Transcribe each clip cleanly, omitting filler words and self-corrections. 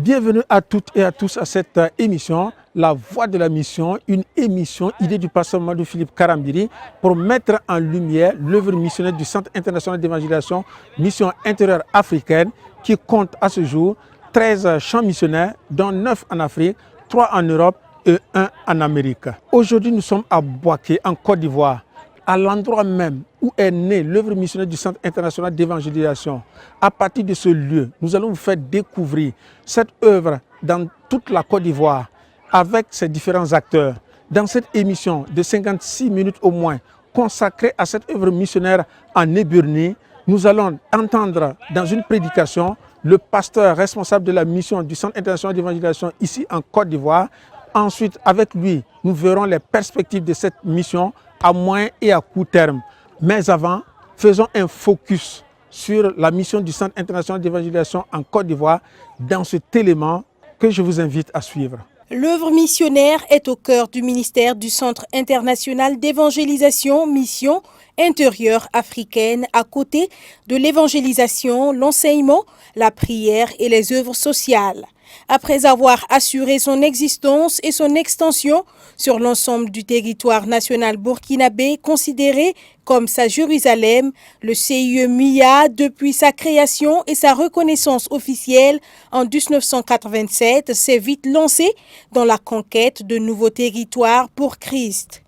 Bienvenue à toutes et à tous à cette émission, La Voix de la Mission, une émission idée du pasteur Mamadou Philippe Karambiri pour mettre en lumière l'œuvre missionnaire du Centre international d'évangélisation Mission intérieure africaine qui compte à ce jour 13 champs missionnaires, dont 9 en Afrique, 3 en Europe et 1 en Amérique. Aujourd'hui, nous sommes à Bouaké, en Côte d'Ivoire, à l'endroit même où est née l'œuvre missionnaire du Centre international d'évangélisation. À partir de ce lieu, nous allons vous faire découvrir cette œuvre dans toute la Côte d'Ivoire avec ses différents acteurs. Dans cette émission de 56 minutes au moins consacrée à cette œuvre missionnaire en Éburnie, nous allons entendre dans une prédication le pasteur responsable de la mission du Centre international d'évangélisation ici en Côte d'Ivoire. Ensuite, avec lui, nous verrons les perspectives de cette mission à moyen et à court terme. Mais avant, faisons un focus sur la mission du Centre international d'évangélisation en Côte d'Ivoire dans cet élément que je vous invite à suivre. L'œuvre missionnaire est au cœur du ministère du Centre international d'évangélisation Mission intérieure africaine, à côté de l'évangélisation, l'enseignement, la prière et les œuvres sociales. Après avoir assuré son existence et son extension sur l'ensemble du territoire national burkinabé, considéré comme sa Jérusalem, le CIE MIA, depuis sa création et sa reconnaissance officielle en 1987, s'est vite lancé dans la conquête de nouveaux territoires pour Christ.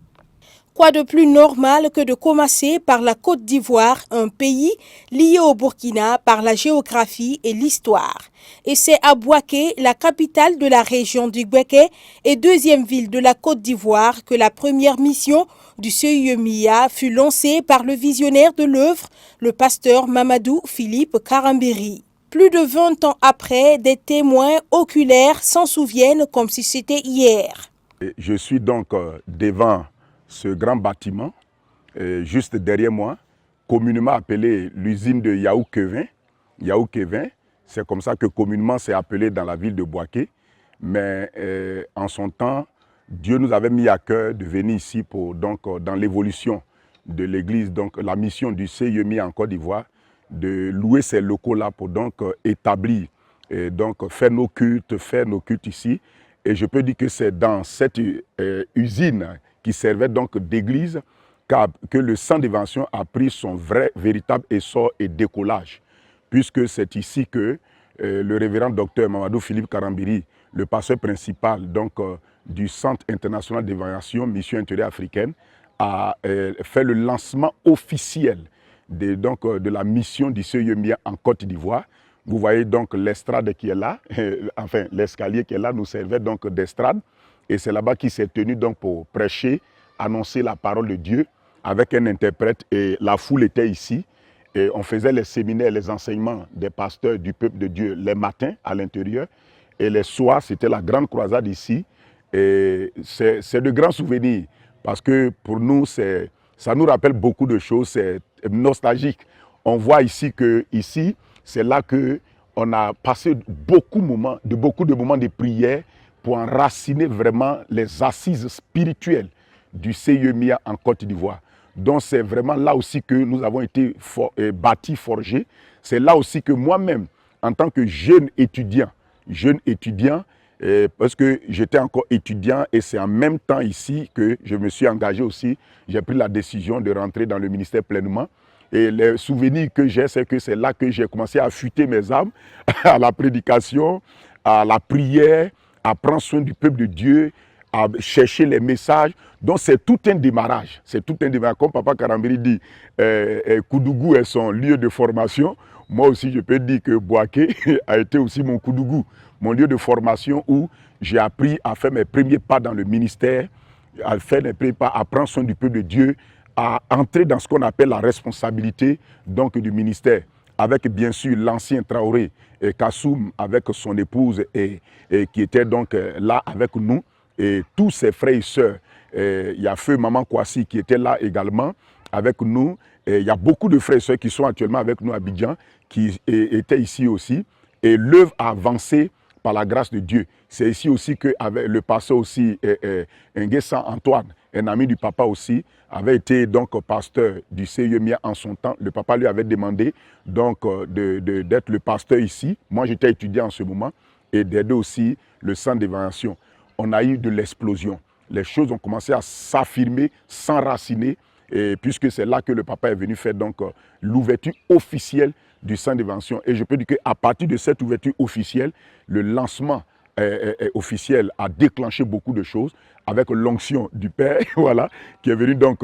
Quoi de plus normal que de commencer par la Côte d'Ivoire, un pays lié au Burkina par la géographie et l'histoire. Et c'est à Bouaké, la capitale de la région du Bouaké et deuxième ville de la Côte d'Ivoire, que la première mission du CIE MIA fut lancée par le visionnaire de l'œuvre, le pasteur Mamadou Philippe Karambiri. Plus de 20 ans après, des témoins oculaires s'en souviennent comme si c'était hier. Je suis donc devant ce grand bâtiment, juste derrière moi, communément appelé l'usine de Yaoundé. Yaoundé, c'est comme ça que communément c'est appelé dans la ville de Bouaké. Mais en son temps, Dieu nous avait mis à cœur de venir ici pour, donc, dans l'évolution de l'église, donc la mission du CIE en Côte d'Ivoire, de louer ces locaux-là pour donc établir, donc faire nos cultes ici. Et je peux dire que c'est dans cette usine qui servait donc d'église que le centre d'évangélisation a pris son véritable essor et décollage. Puisque c'est ici que le révérend docteur Mamadou Philippe Karambiri, le pasteur principal donc, du Centre international d'évangélisation Mission intérieure africaine, a fait le lancement officiel de la mission du CIE MIA en Côte d'Ivoire. Vous voyez donc l'estrade qui est là, enfin l'escalier qui est là nous servait donc d'estrade. Et c'est là-bas qu'il s'est tenu donc pour prêcher, annoncer la parole de Dieu avec un interprète. Et la foule était ici. Et on faisait les séminaires, les enseignements des pasteurs du peuple de Dieu les matins à l'intérieur. Et les soirs, c'était la grande croisade ici. Et c'est de grands souvenirs. Parce que pour nous, ça nous rappelle beaucoup de choses. C'est nostalgique. On voit ici que ici, c'est là qu'on a passé beaucoup de moments de prière pour enraciner vraiment les assises spirituelles du CIE MIA en Côte d'Ivoire. Donc c'est vraiment là aussi que nous avons été bâtis, forgés. C'est là aussi que moi-même, en tant que jeune étudiant, parce que j'étais encore étudiant et c'est en même temps ici que je me suis engagé aussi. J'ai pris la décision de rentrer dans le ministère pleinement. Et les souvenirs que j'ai, c'est que c'est là que j'ai commencé à affûter mes âmes à la prédication, à la prière, à prendre soin du peuple de Dieu, à chercher les messages. Donc c'est tout un démarrage. C'est tout un démarrage. Comme Papa Karambiri dit, Koudougou est son lieu de formation. Moi aussi, je peux dire que Bouaké a été aussi mon Koudougou, mon lieu de formation où j'ai appris à faire mes premiers pas dans le ministère, à faire mes premiers pas, à prendre soin du peuple de Dieu, à entrer dans ce qu'on appelle la responsabilité donc, du ministère, avec bien sûr l'ancien Traoré et Kassoum avec son épouse et qui était donc là avec nous, et tous ses frères et sœurs. Il y a Feu Maman Kwasi qui était là également avec nous. Et il y a beaucoup de frères et sœurs qui sont actuellement avec nous à Abidjan, qui étaient ici aussi. Et l'œuvre a avancé par la grâce de Dieu. C'est ici aussi que avec le pasteur aussi, Nguessan Antoine, un ami du papa aussi, avait été donc pasteur du CIE MIA en son temps. Le papa lui avait demandé donc d'être le pasteur ici. Moi, j'étais étudiant en ce moment. et d'aider aussi le centre d'évaluation, on a eu de l'explosion. Les choses ont commencé à s'affirmer, s'enraciner, et puisque c'est là que le papa est venu faire donc l'ouverture officielle du centre d'évaluation. Et je peux dire qu'à partir de cette ouverture officielle, le lancement officiel a déclenché beaucoup de choses avec l'onction du Père, voilà, qui est venu donc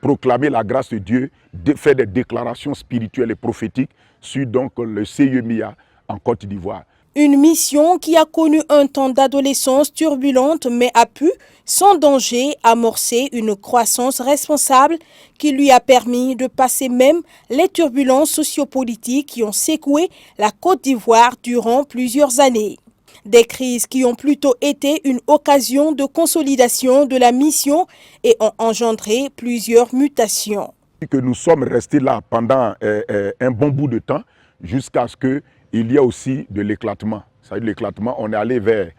proclamer la grâce de Dieu, faire des déclarations spirituelles et prophétiques sur donc le CIE-MIA en Côte d'Ivoire. Une mission qui a connu un temps d'adolescence turbulente mais a pu, sans danger, amorcer une croissance responsable qui lui a permis de passer même les turbulences sociopolitiques qui ont secoué la Côte d'Ivoire durant plusieurs années. Des crises qui ont plutôt été une occasion de consolidation de la mission et ont engendré plusieurs mutations. Que nous sommes restés là pendant un bon bout de temps jusqu'à ce qu'il y ait aussi de l'éclatement. C'est-à-dire l'éclatement, on est allé vers,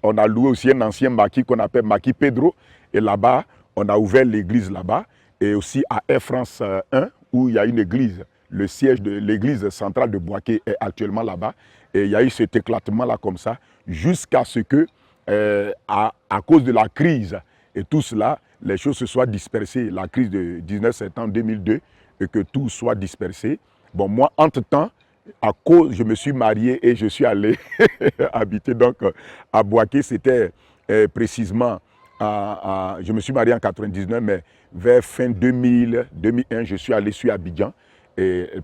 on a loué aussi un ancien maquis qu'on appelle Maquis Pedro, et là-bas, on a ouvert l'église là-bas, et aussi à Air France 1, où il y a une église, le siège de l'église centrale de Boaké est actuellement là-bas, et il y a eu cet éclatement-là comme ça, jusqu'à ce que, à cause de la crise et tout cela, les choses se soient dispersées, la crise de 19 septembre 2002, et que tout soit dispersé. Bon, moi, entre-temps, à cause, je me suis marié et je suis allé habiter donc à Boaké. C'était précisément, je me suis marié en 99, mais vers fin 2000, 2001, je suis allé sur Abidjan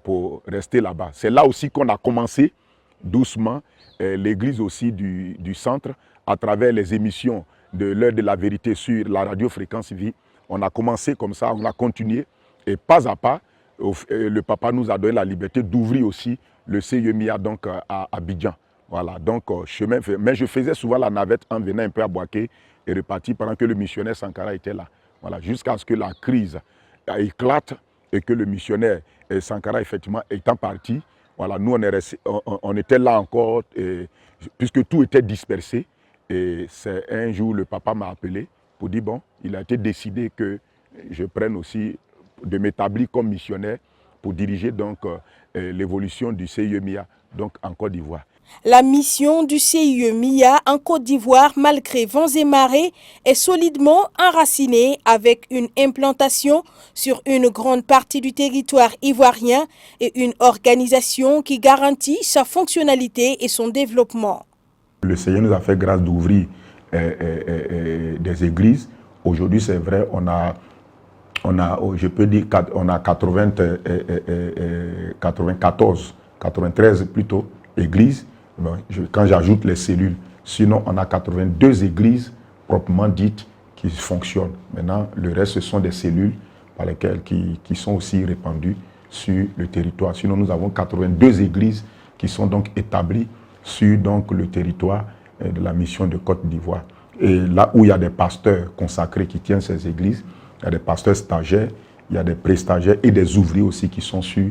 pour rester là-bas. C'est là aussi qu'on a commencé doucement l'église aussi du centre à travers les émissions de l'heure de la vérité sur la radio Fréquence Vie. On a commencé comme ça, on a continué et pas à pas, le papa nous a donné la liberté d'ouvrir aussi le CIE-MIA donc à Abidjan. Voilà, donc chemin fait. Mais je faisais souvent la navette en venant un peu à Boaké et reparti pendant que le missionnaire Sankara était là. Voilà, jusqu'à ce que la crise éclate et que le missionnaire Sankara effectivement étant parti, voilà, nous on était là encore puisque tout était dispersé. Et c'est un jour le papa m'a appelé pour dire bon, il a été décidé que je prenne aussi de m'établir comme missionnaire pour diriger donc l'évolution du CIE-MIA donc en Côte d'Ivoire. La mission du CIE-MIA en Côte d'Ivoire, malgré vents et marées, est solidement enracinée avec une implantation sur une grande partie du territoire ivoirien et une organisation qui garantit sa fonctionnalité et son développement. Le Seigneur nous a fait grâce d'ouvrir des églises. Aujourd'hui, c'est vrai, on a, je peux dire, on a 93 plutôt églises. Quand j'ajoute les cellules, sinon on a 82 églises proprement dites qui fonctionnent. Maintenant, le reste, ce sont des cellules par lesquelles qui sont aussi répandues sur le territoire. Sinon, nous avons 82 églises qui sont donc établies sur donc, le territoire de la mission de Côte d'Ivoire. Et là où il y a des pasteurs consacrés qui tiennent ces églises, il y a des pasteurs stagiaires, il y a des pré-stagiaires et des ouvriers aussi qui sont sur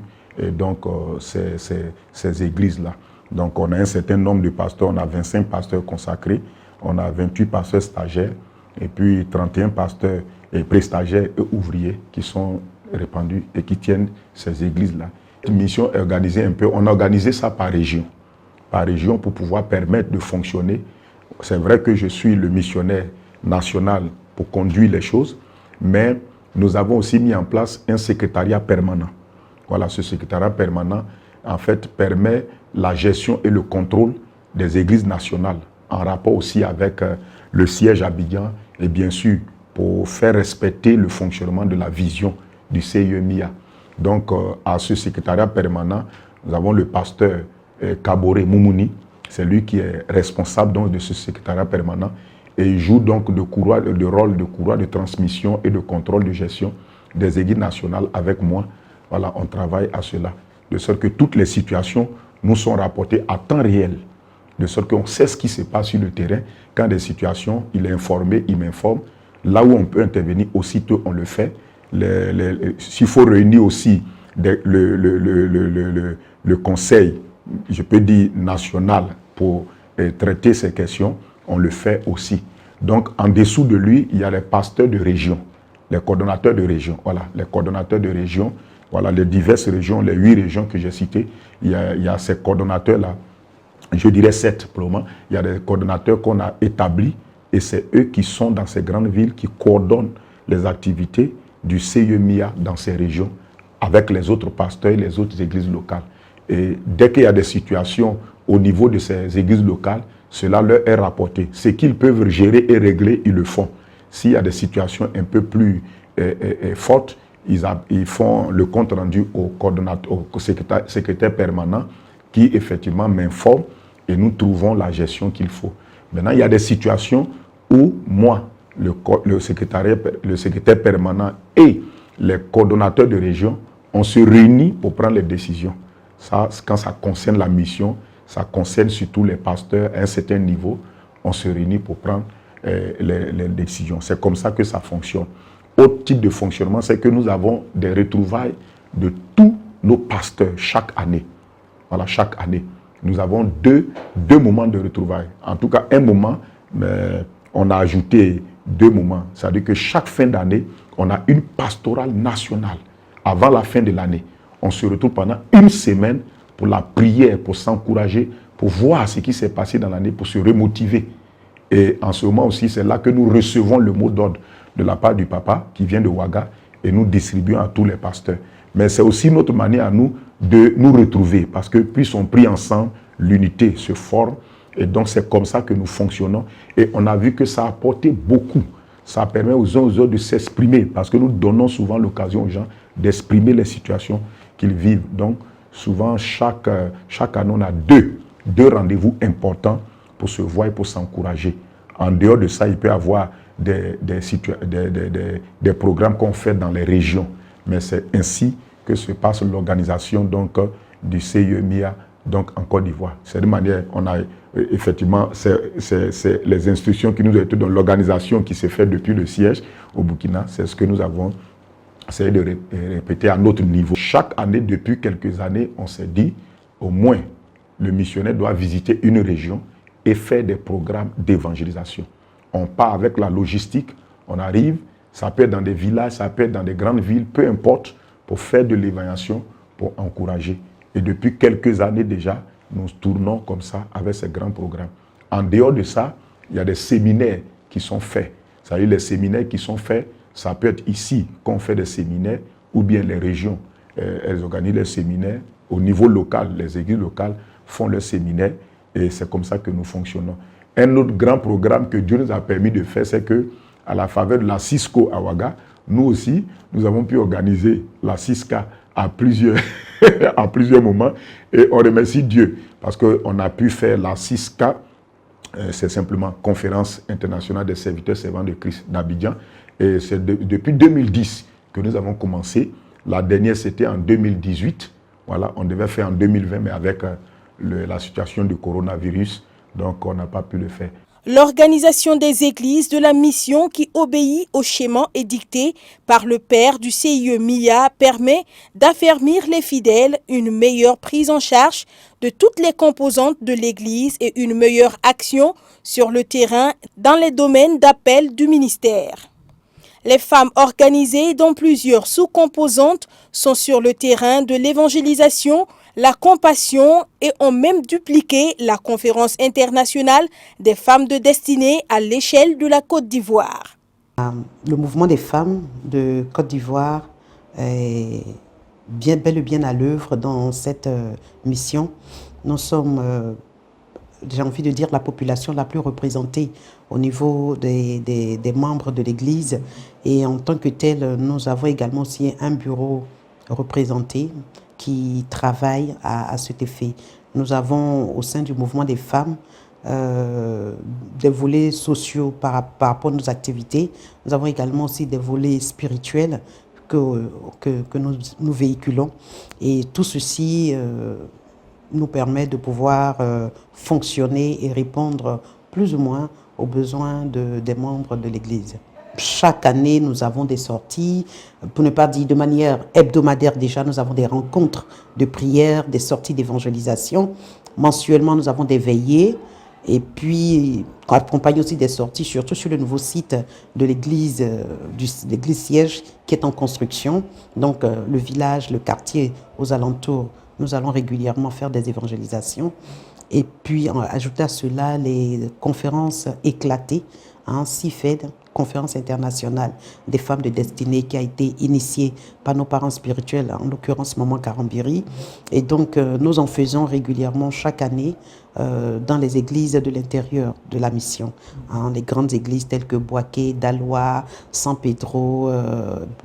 donc, ces églises-là. Donc on a un certain nombre de pasteurs, on a 25 pasteurs consacrés, on a 28 pasteurs stagiaires et puis 31 pasteurs et pré-stagiaires et ouvriers qui sont répandus et qui tiennent ces églises-là. Une mission est organisée un peu, on a organisé ça par région pour pouvoir permettre de fonctionner. C'est vrai que je suis le missionnaire national pour conduire les choses, mais nous avons aussi mis en place un secrétariat permanent. Voilà, ce secrétariat permanent, en fait, permet la gestion et le contrôle des églises nationales, en rapport aussi avec le siège à Abidjan, et bien sûr, pour faire respecter le fonctionnement de la vision du CIE-MIA. Donc, à ce secrétariat permanent, nous avons le pasteur Kaboré Moumouni, c'est lui qui est responsable donc, de ce secrétariat permanent, et il joue donc le rôle de courroie de transmission et de contrôle de gestion des églises nationales avec moi. Voilà, on travaille à cela, de sorte que toutes les situations nous sont rapportées à temps réel, de sorte qu'on sait ce qui se passe sur le terrain. Quand des situations, il est informé, il m'informe. Là où on peut intervenir, aussitôt on le fait. S'il faut réunir aussi le conseil, je peux dire national, pour traiter ces questions, on le fait aussi. Donc, en dessous de lui, il y a les pasteurs de région, les coordonnateurs de région. Voilà, les coordonnateurs de région, voilà, les diverses régions, les 8 régions que j'ai citées, il y a ces coordonnateurs-là je dirais 7 pour le moment. Il y a des coordonnateurs qu'on a établis et c'est eux qui sont dans ces grandes villes, qui coordonnent les activités du CIE-MIA dans ces régions avec les autres pasteurs et les autres églises locales. Et dès qu'il y a des situations au niveau de ces églises locales, cela leur est rapporté. Ce qu'ils peuvent gérer et régler, ils le font. S'il y a des situations un peu plus fortes, ils font le compte rendu au coordonnateur, au secrétaire permanent qui effectivement m'informe et nous trouvons la gestion qu'il faut. Maintenant, il y a des situations où moi, le secrétaire permanent et les coordonnateurs de région, on se réunit pour prendre les décisions. Ça, quand ça concerne la mission, ça concerne surtout les pasteurs à un certain niveau, on se réunit pour prendre les décisions. C'est comme ça que ça fonctionne. Autre type de fonctionnement, c'est que nous avons des retrouvailles de tous nos pasteurs chaque année. Voilà, chaque année. Nous avons deux moments de retrouvailles. En tout cas, un moment, mais on a ajouté 2 moments. C'est-à-dire que chaque fin d'année, on a une pastorale nationale. Avant la fin de l'année, on se retrouve pendant 1 semaine pour la prière, pour s'encourager, pour voir ce qui s'est passé dans l'année, pour se remotiver. Et en ce moment aussi, c'est là que nous recevons le mot d'ordre de la part du papa qui vient de Ouaga et nous distribuons à tous les pasteurs. Mais c'est aussi notre manière à nous de nous retrouver parce que plus on prie ensemble, l'unité se forme et donc c'est comme ça que nous fonctionnons et on a vu que ça a apporté beaucoup. Ça permet aux uns aux autres de s'exprimer parce que nous donnons souvent l'occasion aux gens d'exprimer les situations qu'ils vivent. Donc souvent chaque année on a deux rendez-vous importants pour se voir et pour s'encourager. En dehors de ça, il peut y avoir des programmes qu'on fait dans les régions. Mais c'est ainsi que se passe l'organisation donc du CIE-MIA donc en Côte d'Ivoire. C'est de manière, on a effectivement, c'est les instructions qui nous ont été dans l'organisation qui s'est faite depuis le siège au Burkina. C'est ce que nous avons essayé de répéter à notre niveau. Chaque année, depuis quelques années, on s'est dit, au moins, le missionnaire doit visiter une région et faire des programmes d'évangélisation. On part avec la logistique, on arrive, ça peut être dans des villages, ça peut être dans des grandes villes, peu importe, pour faire de l'évangélisation, pour encourager. Et depuis quelques années déjà, nous tournons comme ça avec ces grands programmes. En dehors de ça, il y a des séminaires qui sont faits. C'est-à-dire les séminaires qui sont faits, ça peut être ici qu'on fait des séminaires, ou bien les régions, elles organisent les séminaires. Au niveau local, les églises locales font leurs séminaires, et c'est comme ça que nous fonctionnons. Un autre grand programme que Dieu nous a permis de faire, c'est que, à la faveur de la Cisco à Ouaga, nous aussi, nous avons pu organiser la Cisca à plusieurs moments. Et on remercie Dieu parce qu'on a pu faire la Cisca, c'est simplement Conférence internationale des serviteurs servants de Christ d'Abidjan. Et c'est depuis 2010 que nous avons commencé. La dernière, c'était en 2018. Voilà, on devait faire en 2020, mais avec la situation du coronavirus, donc on n'a pas pu le faire. L'organisation des églises de la mission qui obéit au schéma édicté par le père du CIE-MIA permet d'affermir les fidèles, une meilleure prise en charge de toutes les composantes de l'église et une meilleure action sur le terrain dans les domaines d'appel du ministère. Les femmes organisées dans plusieurs sous-composantes sont sur le terrain de l'évangélisation, la compassion et ont même dupliqué la conférence internationale des femmes de destinée à l'échelle de la Côte d'Ivoire. Le mouvement des femmes de Côte d'Ivoire est bel et bien à l'œuvre dans cette mission. Nous sommes, j'ai envie de dire, la population la plus représentée au niveau des membres de l'Église. Et en tant que tel, nous avons également aussi un bureau représenté qui travaille à cet effet. Nous avons au sein du mouvement des femmes des volets sociaux par rapport à nos activités. Nous avons également aussi des volets spirituels que nous véhiculons. Et tout ceci nous permet de pouvoir fonctionner et répondre plus ou moins aux besoins des membres de l'Église. Chaque année, nous avons des sorties, pour ne pas dire de manière hebdomadaire déjà, nous avons des rencontres de prière, des sorties d'évangélisation. Mensuellement, nous avons des veillées et puis accompagne aussi des sorties, surtout sur le nouveau site de l'église siège qui est en construction. Donc le village, le quartier aux alentours, nous allons régulièrement faire des évangélisations. Et puis, ajouter à cela les conférences éclatées, CIFED, conférence internationale des femmes de destinée, qui a été initiée par nos parents spirituels, en l'occurrence Maman Karambiri. Et donc, nous en faisons régulièrement chaque année dans les églises de l'intérieur de la mission. Les grandes églises telles que Boaké, Daloa, San Pedro,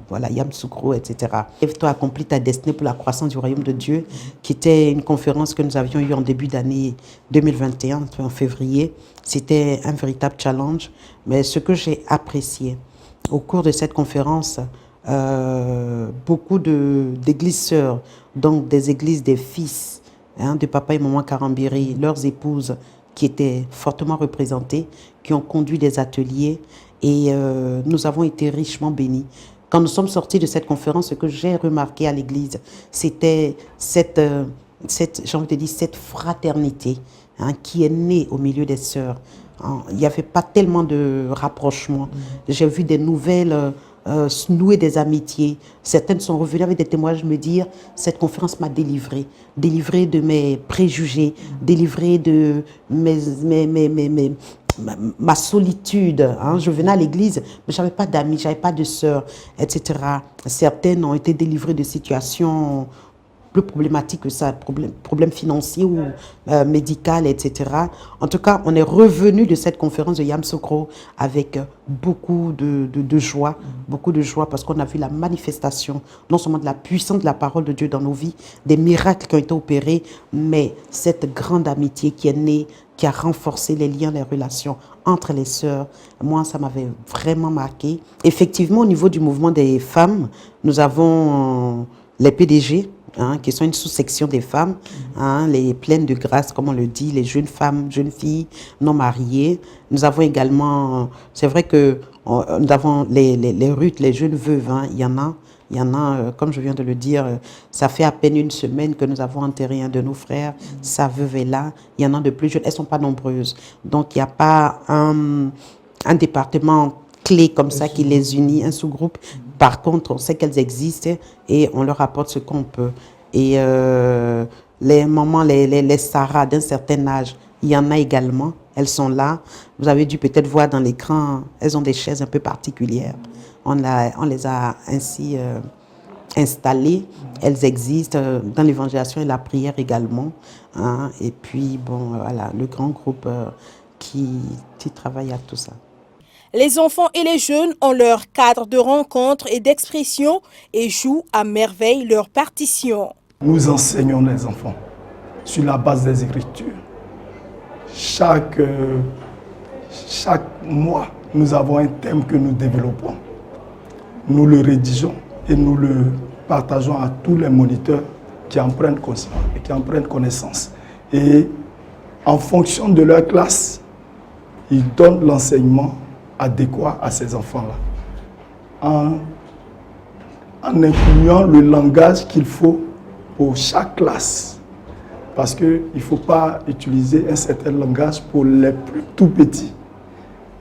voilà, Yamoussoukro, etc. Lève-toi, accomplis ta destinée pour la croissance du royaume de Dieu, qui était une conférence que nous avions eue en début d'année 2021, en février. C'était un véritable challenge. Mais ce que j'ai apprécié au cours de cette conférence, beaucoup d'églises sœurs, donc des églises des fils, de papa et maman Karambiri, leurs épouses qui étaient fortement représentées, qui ont conduit des ateliers, et nous avons été richement bénis. Quand nous sommes sortis de cette conférence, ce que j'ai remarqué à l'église, c'était cette fraternité qui est née au milieu des sœurs. Il n'y avait pas tellement de rapprochement. J'ai vu des nouvelles nouer des amitiés. Certaines sont revenues avec des témoignages me dire « Cette conférence m'a délivrée de mes préjugés, délivrée de ma solitude. » Je venais à l'église, mais je n'avais pas d'amis, je n'avais pas de sœurs, etc. Certaines ont été délivrées de situations plus problématique que ça, problème financier ou médical, etc. En tout cas, on est revenu de cette conférence de Yamoussoukro avec beaucoup de joie, parce qu'on a vu la manifestation, non seulement de la puissance de la parole de Dieu dans nos vies, des miracles qui ont été opérés, mais cette grande amitié qui est née, qui a renforcé les liens, les relations entre les sœurs. Moi, ça m'avait vraiment marqué. Effectivement, au niveau du mouvement des femmes, nous avons les PDG, qui sont une sous-section des femmes, les pleines de grâce, comme on le dit, les jeunes femmes, jeunes filles non mariées. Nous avons également, c'est vrai que nous avons les Ruth, les jeunes veuves, il y en a, comme je viens de le dire, ça fait à peine une semaine que nous avons enterré un de nos frères, sa veuve est là, il y en a de plus jeunes, elles ne sont pas nombreuses. Donc il n'y a pas un département clé comme ça qui les unit, un sous-groupe. Par contre, on sait qu'elles existent et on leur apporte ce qu'on peut. Et les mamans, les Sarah d'un certain âge, il y en a également. Elles sont là. Vous avez dû peut-être voir dans l'écran, elles ont des chaises un peu particulières. On les a ainsi installées. Elles existent dans l'évangélisation et la prière également. Et puis, bon, voilà, le grand groupe qui travaille à tout ça. Les enfants et les jeunes ont leur cadre de rencontre et d'expression et jouent à merveille leur partition. Nous enseignons les enfants sur la base des Écritures. Chaque mois, nous avons un thème que nous développons. Nous le rédigeons et nous le partageons à tous les moniteurs qui en prennent conscience et qui en prennent connaissance. Et en fonction de leur classe, ils donnent l'enseignement adéquat à ces enfants-là, en incluant le langage qu'il faut pour chaque classe. Parce qu'il ne faut pas utiliser un certain langage pour les plus tout petits.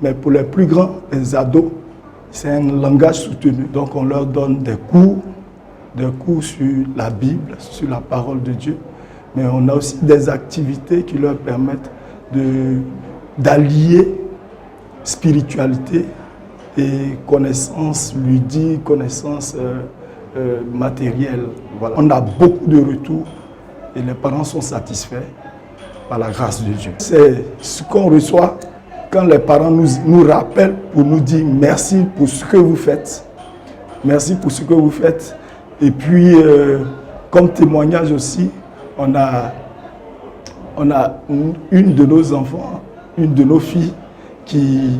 Mais pour les plus grands, les ados, c'est un langage soutenu. Donc on leur donne des cours sur la Bible, sur la parole de Dieu. Mais on a aussi des activités qui leur permettent d'allier spiritualité et connaissance ludique, connaissance matérielle. Voilà. On a beaucoup de retours et les parents sont satisfaits par la grâce de Dieu. C'est ce qu'on reçoit quand les parents nous rappellent pour nous dire merci pour ce que vous faites. Merci pour ce que vous faites. Et puis, comme témoignage aussi, on a une de nos enfants, une de nos filles, qui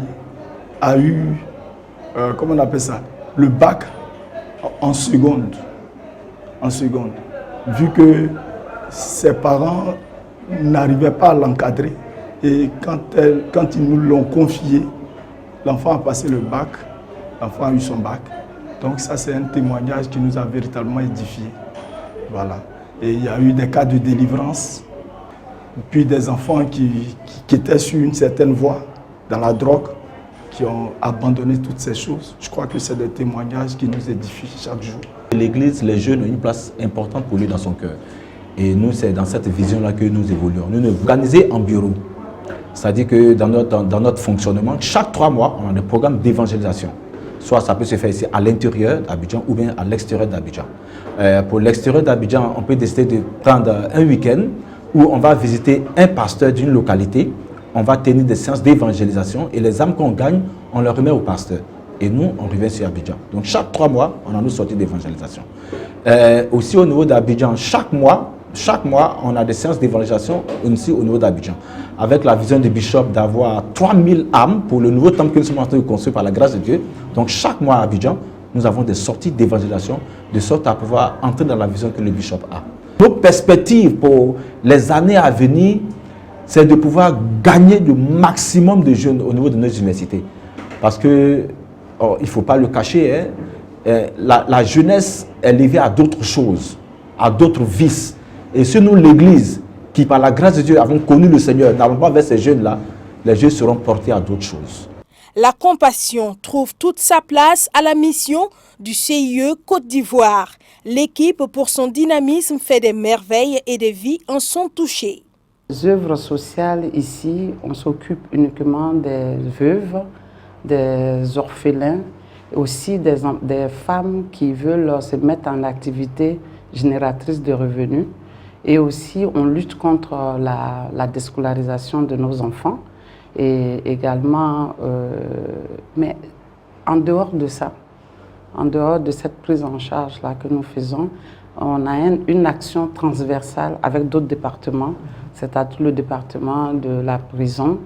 a eu, comment on appelle ça, le bac en seconde. Vu que ses parents n'arrivaient pas à l'encadrer. Et quand ils nous l'ont confié, l'enfant a passé le bac, l'enfant a eu son bac. Donc ça, c'est un témoignage qui nous a véritablement édifiés. Voilà. Et il y a eu des cas de délivrance, puis des enfants qui étaient sur une certaine voie, dans la drogue, qui ont abandonné toutes ces choses. Je crois que c'est des témoignages qui nous édifient chaque jour. L'Église, les jeunes ont une place importante pour lui dans son cœur. Et nous, c'est dans cette vision-là que nous évoluons. Nous nous organisons en bureau. C'est-à-dire que dans notre fonctionnement, chaque 3 mois, on a des programmes d'évangélisation. Soit ça peut se faire ici à l'intérieur d'Abidjan ou bien à l'extérieur d'Abidjan. Pour l'extérieur d'Abidjan, on peut décider de prendre un week-end où on va visiter un pasteur d'une localité. On va tenir des séances d'évangélisation et les âmes qu'on gagne, on les remet au pasteur. Et nous, on revient sur Abidjan. Donc chaque 3 mois, on a nos sorties d'évangélisation. Aussi au niveau d'Abidjan, chaque mois, on a des séances d'évangélisation aussi au niveau d'Abidjan. Avec la vision du bishop d'avoir 3000 âmes pour le nouveau temple que nous sommes en train de construire par la grâce de Dieu. Donc chaque mois à Abidjan, nous avons des sorties d'évangélisation de sorte à pouvoir entrer dans la vision que le bishop a. Nos perspectives pour les années à venir, c'est de pouvoir gagner le maximum de jeunes au niveau de nos universités. Parce que, il ne faut pas le cacher, la jeunesse est liée à d'autres choses, à d'autres vices. Et si nous, l'Église, qui par la grâce de Dieu avons connu le Seigneur, n'allons pas vers ces jeunes-là, les jeunes seront portés à d'autres choses. La compassion trouve toute sa place à la mission du CIE Côte d'Ivoire. L'équipe, pour son dynamisme, fait des merveilles et des vies en sont touchées. Les œuvres sociales ici, on s'occupe uniquement des veuves, des orphelins, et aussi des femmes qui veulent se mettre en activité génératrice de revenus. Et aussi, on lutte contre la déscolarisation de nos enfants. Et également, mais en dehors de ça, en dehors de cette prise en charge-là que nous faisons, on a une action transversale avec d'autres départements, c'est-à-dire le département de la prison,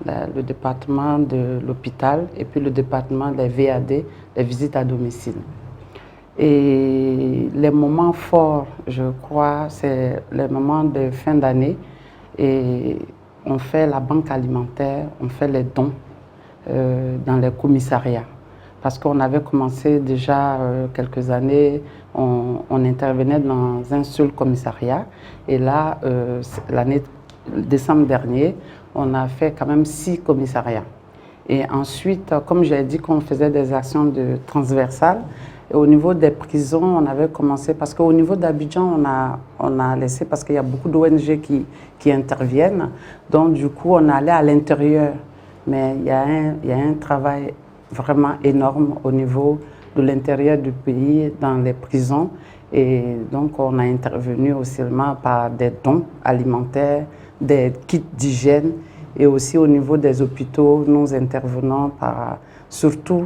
le département de l'hôpital et puis le département des VAD, des visites à domicile. Et les moments forts, je crois, c'est les moments de fin d'année. Et on fait la banque alimentaire, on fait les dons dans les commissariats. Parce qu'on avait commencé déjà quelques années, on intervenait dans un seul commissariat. Et là, l'année décembre dernier, on a fait quand même 6 commissariats. Et ensuite, comme j'ai dit qu'on faisait des actions transversales, et au niveau des prisons, on avait commencé, parce qu'au niveau d'Abidjan, on a laissé, parce qu'il y a beaucoup d'ONG qui interviennent, donc du coup, on allait à l'intérieur. Mais il y a un travail vraiment énorme au niveau de l'intérieur du pays, dans les prisons. Et donc, on a intervenu aussi par des dons alimentaires, des kits d'hygiène, et aussi au niveau des hôpitaux, nous intervenons surtout.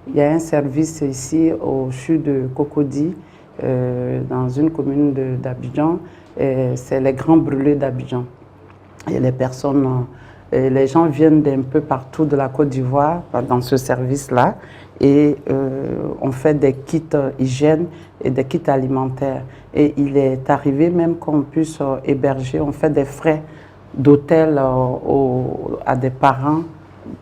Il y a un service ici au CHU de Cocody, dans une commune d'Abidjan. C'est les grands brûlés d'Abidjan. Et les gens viennent d'un peu partout de la Côte d'Ivoire dans ce service-là. Et on fait des kits hygiène et des kits alimentaires. Et il est arrivé même qu'on puisse héberger, on fait des frais d'hôtel à des parents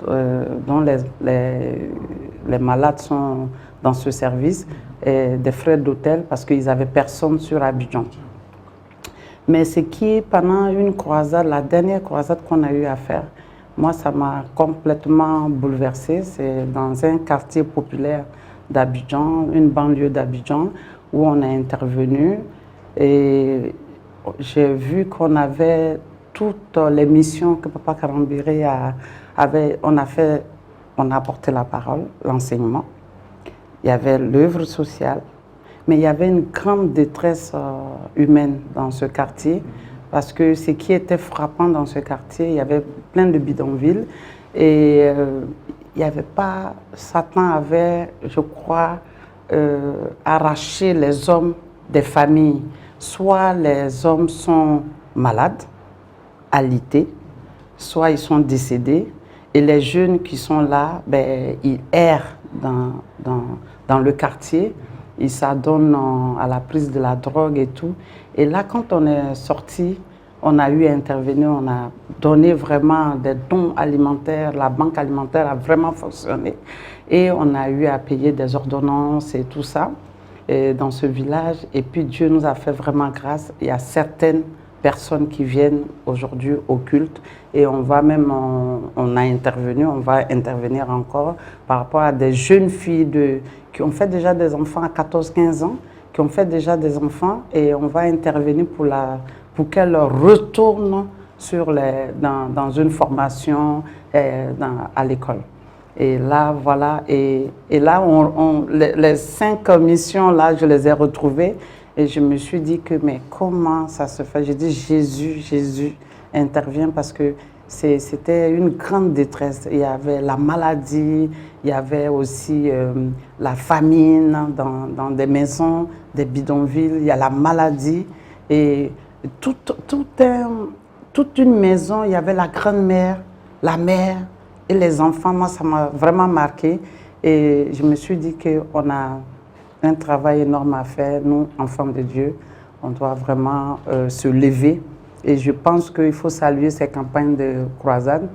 dont les malades sont dans ce service, et des frais d'hôtel parce qu'ils n'avaient personne sur Abidjan. Mais ce qui, pendant une croisade, la dernière croisade qu'on a eu à faire, moi, ça m'a complètement bouleversée. C'est dans un quartier populaire d'Abidjan, une banlieue d'Abidjan, où on a intervenu. Et j'ai vu qu'on avait toutes les missions que Papa Karambiré avait. On a apporté la parole, l'enseignement. Il y avait l'œuvre sociale. Mais il y avait une grande détresse humaine dans ce quartier, parce que ce qui était frappant dans ce quartier, il y avait plein de bidonvilles et il n'y avait pas... Satan avait, je crois, arraché les hommes des familles. Soit les hommes sont malades, alités, soit ils sont décédés, et les jeunes qui sont là, ils errent dans le quartier. Ils s'adonnent à la prise de la drogue et tout. Et là, quand on est sorti, on a eu à intervenir, on a donné vraiment des dons alimentaires. La banque alimentaire a vraiment fonctionné. Et on a eu à payer des ordonnances et tout ça dans ce village. Et puis Dieu nous a fait vraiment grâce. Il y a certaines personnes qui viennent aujourd'hui au culte. Et on va même, on a intervenu, on va intervenir encore par rapport à des jeunes filles qui ont fait déjà des enfants à 14-15 ans qui ont fait déjà des enfants et on va intervenir pour qu'elles retournent dans une formation à l'école. Et là, voilà, et là, les 5 missions, là, je les ai retrouvées et je me suis dit que, mais comment ça se fait? J'ai dit, Jésus intervient parce que c'était une grande détresse. Il y avait la maladie, il y avait aussi la famine dans des maisons, des bidonvilles, il y a la maladie et toute une maison, il y avait la grand-mère, la mère et les enfants. Moi, ça m'a vraiment marqué et je me suis dit qu'on a un travail énorme à faire, nous, enfants de Dieu. On doit vraiment se lever et je pense qu'il faut saluer ces campagnes de croisade.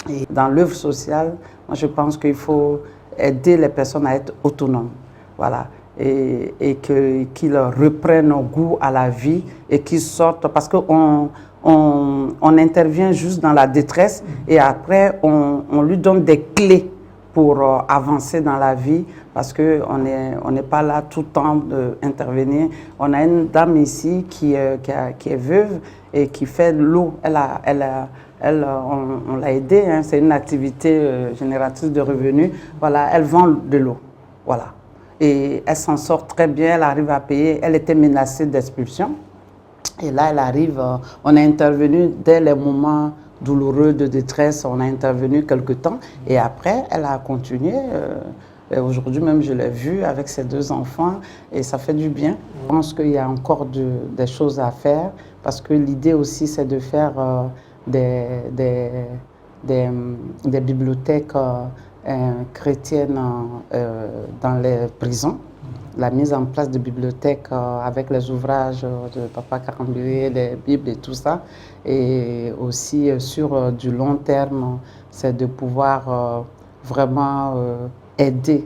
Et dans l'œuvre sociale, moi, je pense qu'il faut aider les personnes à être autonomes. Voilà. Et qu'ils reprennent goût à la vie et qu'ils sortent parce qu'on intervient juste dans la détresse et après on lui donne des clés pour avancer dans la vie parce qu'on n'est pas là tout le temps d'intervenir. On a une dame ici qui est veuve et qui fait de l'eau. On l'a aidée, hein, c'est une activité génératrice de revenus. Voilà, elle vend de l'eau. Voilà. Et elle s'en sort très bien, elle arrive à payer. Elle était menacée d'expulsion. Et là, elle arrive, on a intervenu dès les moments douloureux de détresse, on a intervenu quelque temps. Et après, elle a continué. Aujourd'hui même, je l'ai vue avec ses 2 enfants et ça fait du bien. Je pense qu'il y a encore des choses à faire parce que l'idée aussi, c'est de faire des bibliothèques chrétiennes dans les prisons, la mise en place de bibliothèques avec les ouvrages de Papa Karambiri, les Bibles et tout ça. Et aussi sur du long terme, c'est de pouvoir vraiment aider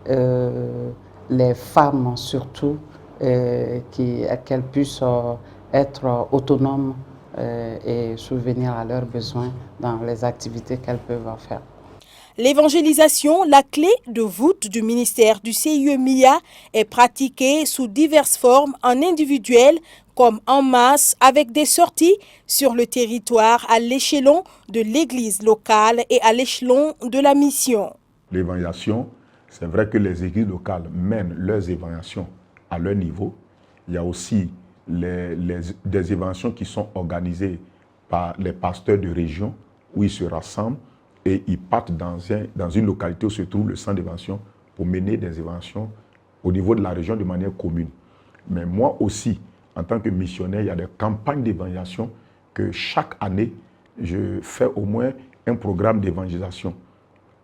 les femmes surtout, qu'elles puissent être autonomes et subvenir à leurs besoins dans les activités qu'elles peuvent faire. L'évangélisation, la clé de voûte du ministère du CIE MIA, est pratiquée sous diverses formes, en individuel comme en masse, avec des sorties sur le territoire à l'échelon de l'église locale et à l'échelon de la mission. L'évangélisation, c'est vrai que les églises locales mènent leurs évangélisations à leur niveau. Il y a aussi des évangélisations qui sont organisées par les pasteurs de région où ils se rassemblent et ils partent dans une localité où se trouve le centre d'évangélisation pour mener des évangélisations au niveau de la région de manière commune. Mais moi aussi, en tant que missionnaire, il y a des campagnes d'évangélisation que chaque année, je fais au moins un programme d'évangélisation.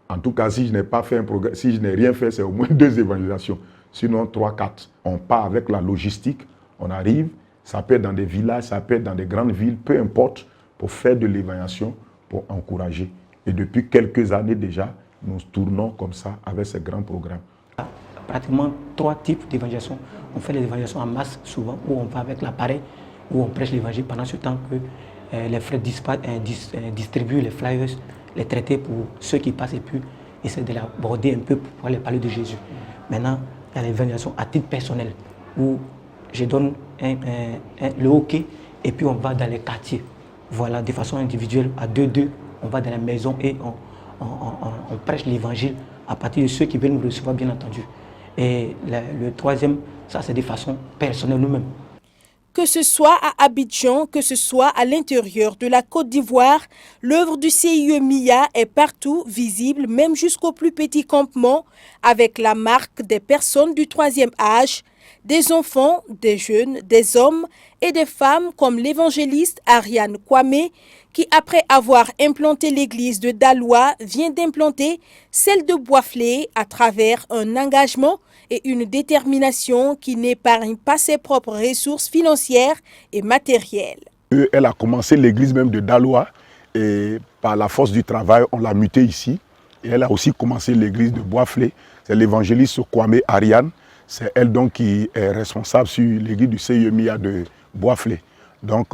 En tout cas, si je n'ai pas fait un programme, si je n'ai rien fait, c'est au moins 2 évangélisations. Sinon, 3, 4. On part avec la logistique, on arrive, ça peut être dans des villages, ça peut être dans des grandes villes, peu importe, pour faire de l'évangélisation, pour encourager. Et depuis quelques années déjà, nous tournons comme ça avec ces grands programmes. Pratiquement 3 types d'évangélisation. On fait les évangélisations en masse souvent, où on va avec l'appareil, où on prêche l'évangile pendant ce temps que les frères distribuent les flyers, les traités pour ceux qui passent et puis essaient de l'aborder un peu pour pouvoir les parler de Jésus. Maintenant, il y a l'évangélisation à titre personnel, où je donne le hockey et puis on va dans les quartiers. Voilà, de façon individuelle, à 2-2, on va dans la maison et on prêche l'évangile à partir de ceux qui veulent nous recevoir, bien entendu. Et le troisième, ça c'est de façon personnelle nous-mêmes. Que ce soit à Abidjan, que ce soit à l'intérieur de la Côte d'Ivoire, l'œuvre du CIE MIA est partout visible, même jusqu'au plus petit campement, avec la marque des personnes du 3e âge, des enfants, des jeunes, des hommes et des femmes comme l'évangéliste Ariane Kwame, qui après avoir implanté l'église de Daloa, vient d'implanter celle de Boisflé à travers un engagement et une détermination qui n'épargne pas ses propres ressources financières et matérielles. Elle a commencé l'église même de Daloa et par la force du travail, on l'a mutée ici. Et elle a aussi commencé l'église de Boisflé. C'est l'évangéliste Kwame Ariane. C'est elle donc qui est responsable sur l'église du CIE MIA de Boisflé. Donc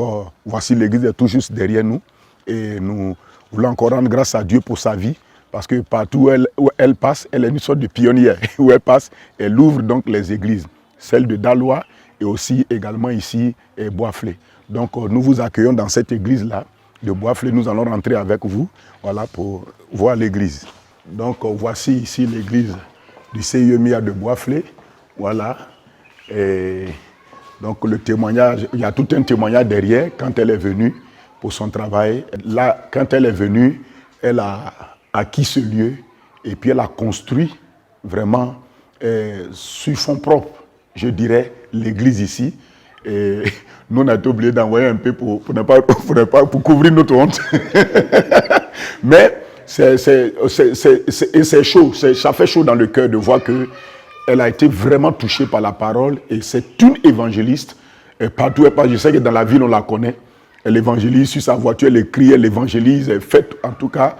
voici l'église est tout juste derrière nous. Et nous voulons encore rendre grâce à Dieu pour sa vie. Parce que partout où elle passe, elle est une sorte de pionnière. Où elle passe, elle ouvre donc les églises. celle de Dalois et aussi également ici Boisflé. Donc nous vous accueillons dans cette église-là de Boisflé. Nous allons rentrer avec vous, voilà, pour voir l'église. Donc voici ici l'église du CIE MIA de Boisflé. Voilà. Et donc le témoignage, il y a tout un témoignage derrière quand elle est venue pour son travail. Là, quand elle est venue, elle a acquis ce lieu et puis elle a construit vraiment sur fonds propres, je dirais, l'église ici. Et nous, on a été obligés d'envoyer un peu pour couvrir notre honte. Mais c'est chaud, ça fait chaud dans le cœur de voir qu'elle a été vraiment touchée par la parole et c'est une évangéliste. Et partout, je sais que dans la ville, on la connaît. Elle évangélise sur sa voiture, elle écrit, elle évangélise, elle fait en tout cas.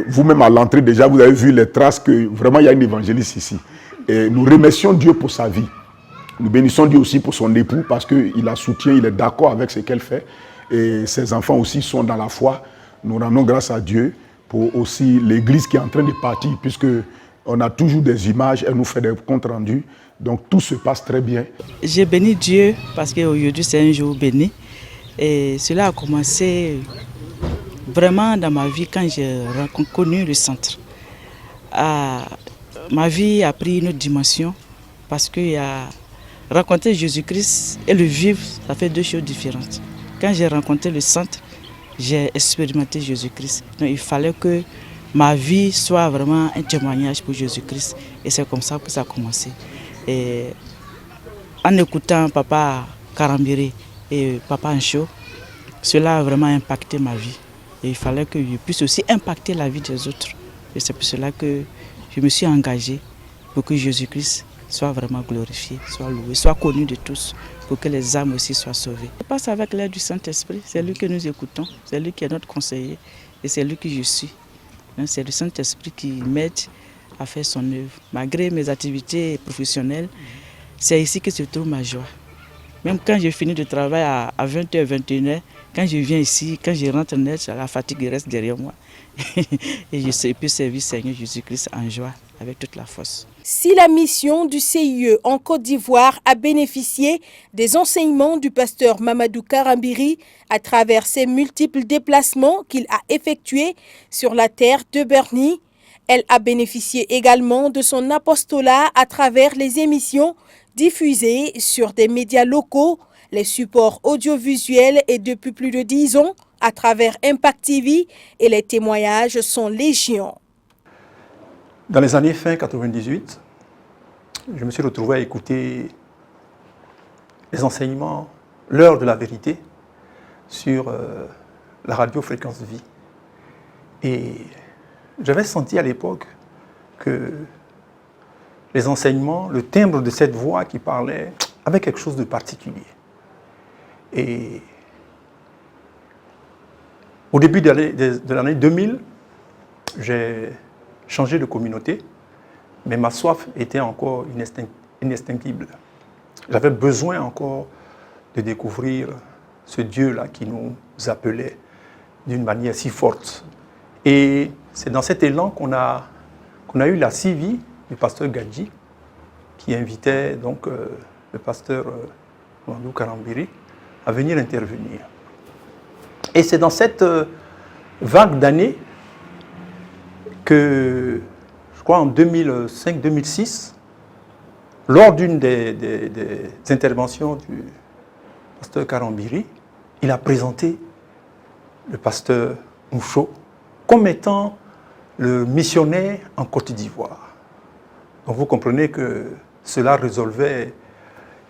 Vous-même à l'entrée déjà, vous avez vu les traces que vraiment il y a une évangéliste ici. Et nous remercions Dieu pour sa vie. Nous bénissons Dieu aussi pour son époux parce qu'il la soutient, il est d'accord avec ce qu'elle fait. Et ses enfants aussi sont dans la foi. Nous rendons grâce à Dieu pour aussi l'église qui est en train de partir puisque on a toujours des images, elle nous fait des comptes rendus. Donc tout se passe très bien. J'ai béni Dieu parce qu'aujourd'hui c'est un jour béni. Et cela a commencé vraiment dans ma vie quand j'ai connu le centre. Ma vie a pris une autre dimension parce que rencontrer Jésus-Christ et le vivre, ça fait deux choses différentes. Quand j'ai rencontré le centre, j'ai expérimenté Jésus-Christ. Donc il fallait que ma vie soit vraiment un témoignage pour Jésus-Christ. Et c'est comme ça que ça a commencé. Et en écoutant Papa Karambiri et Papa Ancho, cela a vraiment impacté ma vie. Et il fallait que je puisse aussi impacter la vie des autres. Et c'est pour cela que je me suis engagé pour que Jésus-Christ soit vraiment glorifié, soit loué, soit connu de tous, pour que les âmes aussi soient sauvées. Je passe avec l'aide du Saint-Esprit, c'est lui que nous écoutons, c'est lui qui est notre conseiller et c'est lui que je suis. C'est le Saint-Esprit qui m'aide à faire son œuvre. Malgré mes activités professionnelles, c'est ici que se trouve ma joie. Même quand je finis de travail à 20h, 21h, quand je viens ici, quand je rentre net, la fatigue reste derrière moi. Et je peux servir Seigneur Jésus-Christ en joie, avec toute la force. Si la mission du CIE en Côte d'Ivoire a bénéficié des enseignements du pasteur Mamadou Karambiri à travers ses multiples déplacements qu'il a effectués sur la terre de Berny, elle a bénéficié également de son apostolat à travers les émissions diffusées sur des médias locaux, les supports audiovisuels et depuis plus de 10 ans à travers Impact TV et les témoignages sont légion. Dans les années fin 98, je me suis retrouvé à écouter les enseignements, l'heure de la vérité sur la radio Fréquence Vie. Et j'avais senti à l'époque que les enseignements, le timbre de cette voix qui parlait avait quelque chose de particulier. Et au début de l'année 2000, j'ai changé de communauté, mais ma soif était encore inextinguible. J'avais besoin encore de découvrir ce Dieu-là qui nous appelait d'une manière si forte. Et c'est dans cet élan qu'on a eu la CV du pasteur Gadji, qui invitait donc le pasteur Mamadou Karambiri à venir intervenir. Et c'est dans cette vague d'années que, je crois en 2005-2006, lors d'une des interventions du pasteur Karambiri, il a présenté le pasteur Moucho comme étant le missionnaire en Côte d'Ivoire. Donc vous comprenez que cela résolvait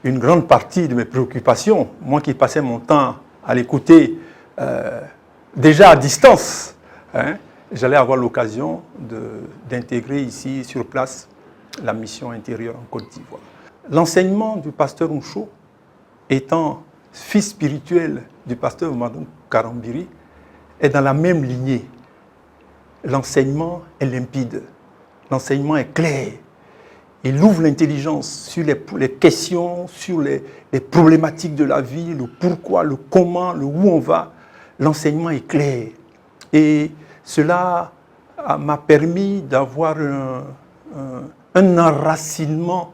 une grande partie de mes préoccupations. Moi qui passais mon temps à l'écouter déjà à distance, hein, j'allais avoir l'occasion d'intégrer ici sur place la mission intérieure en Côte d'Ivoire. L'enseignement du pasteur Moucho, étant fils spirituel du pasteur Mamadou Karambiri, est dans la même lignée. L'enseignement est limpide, l'enseignement est clair. Il ouvre l'intelligence sur les questions, sur les problématiques de la vie, le pourquoi, le comment, le où on va. L'enseignement est clair. Et cela m'a permis d'avoir un enracinement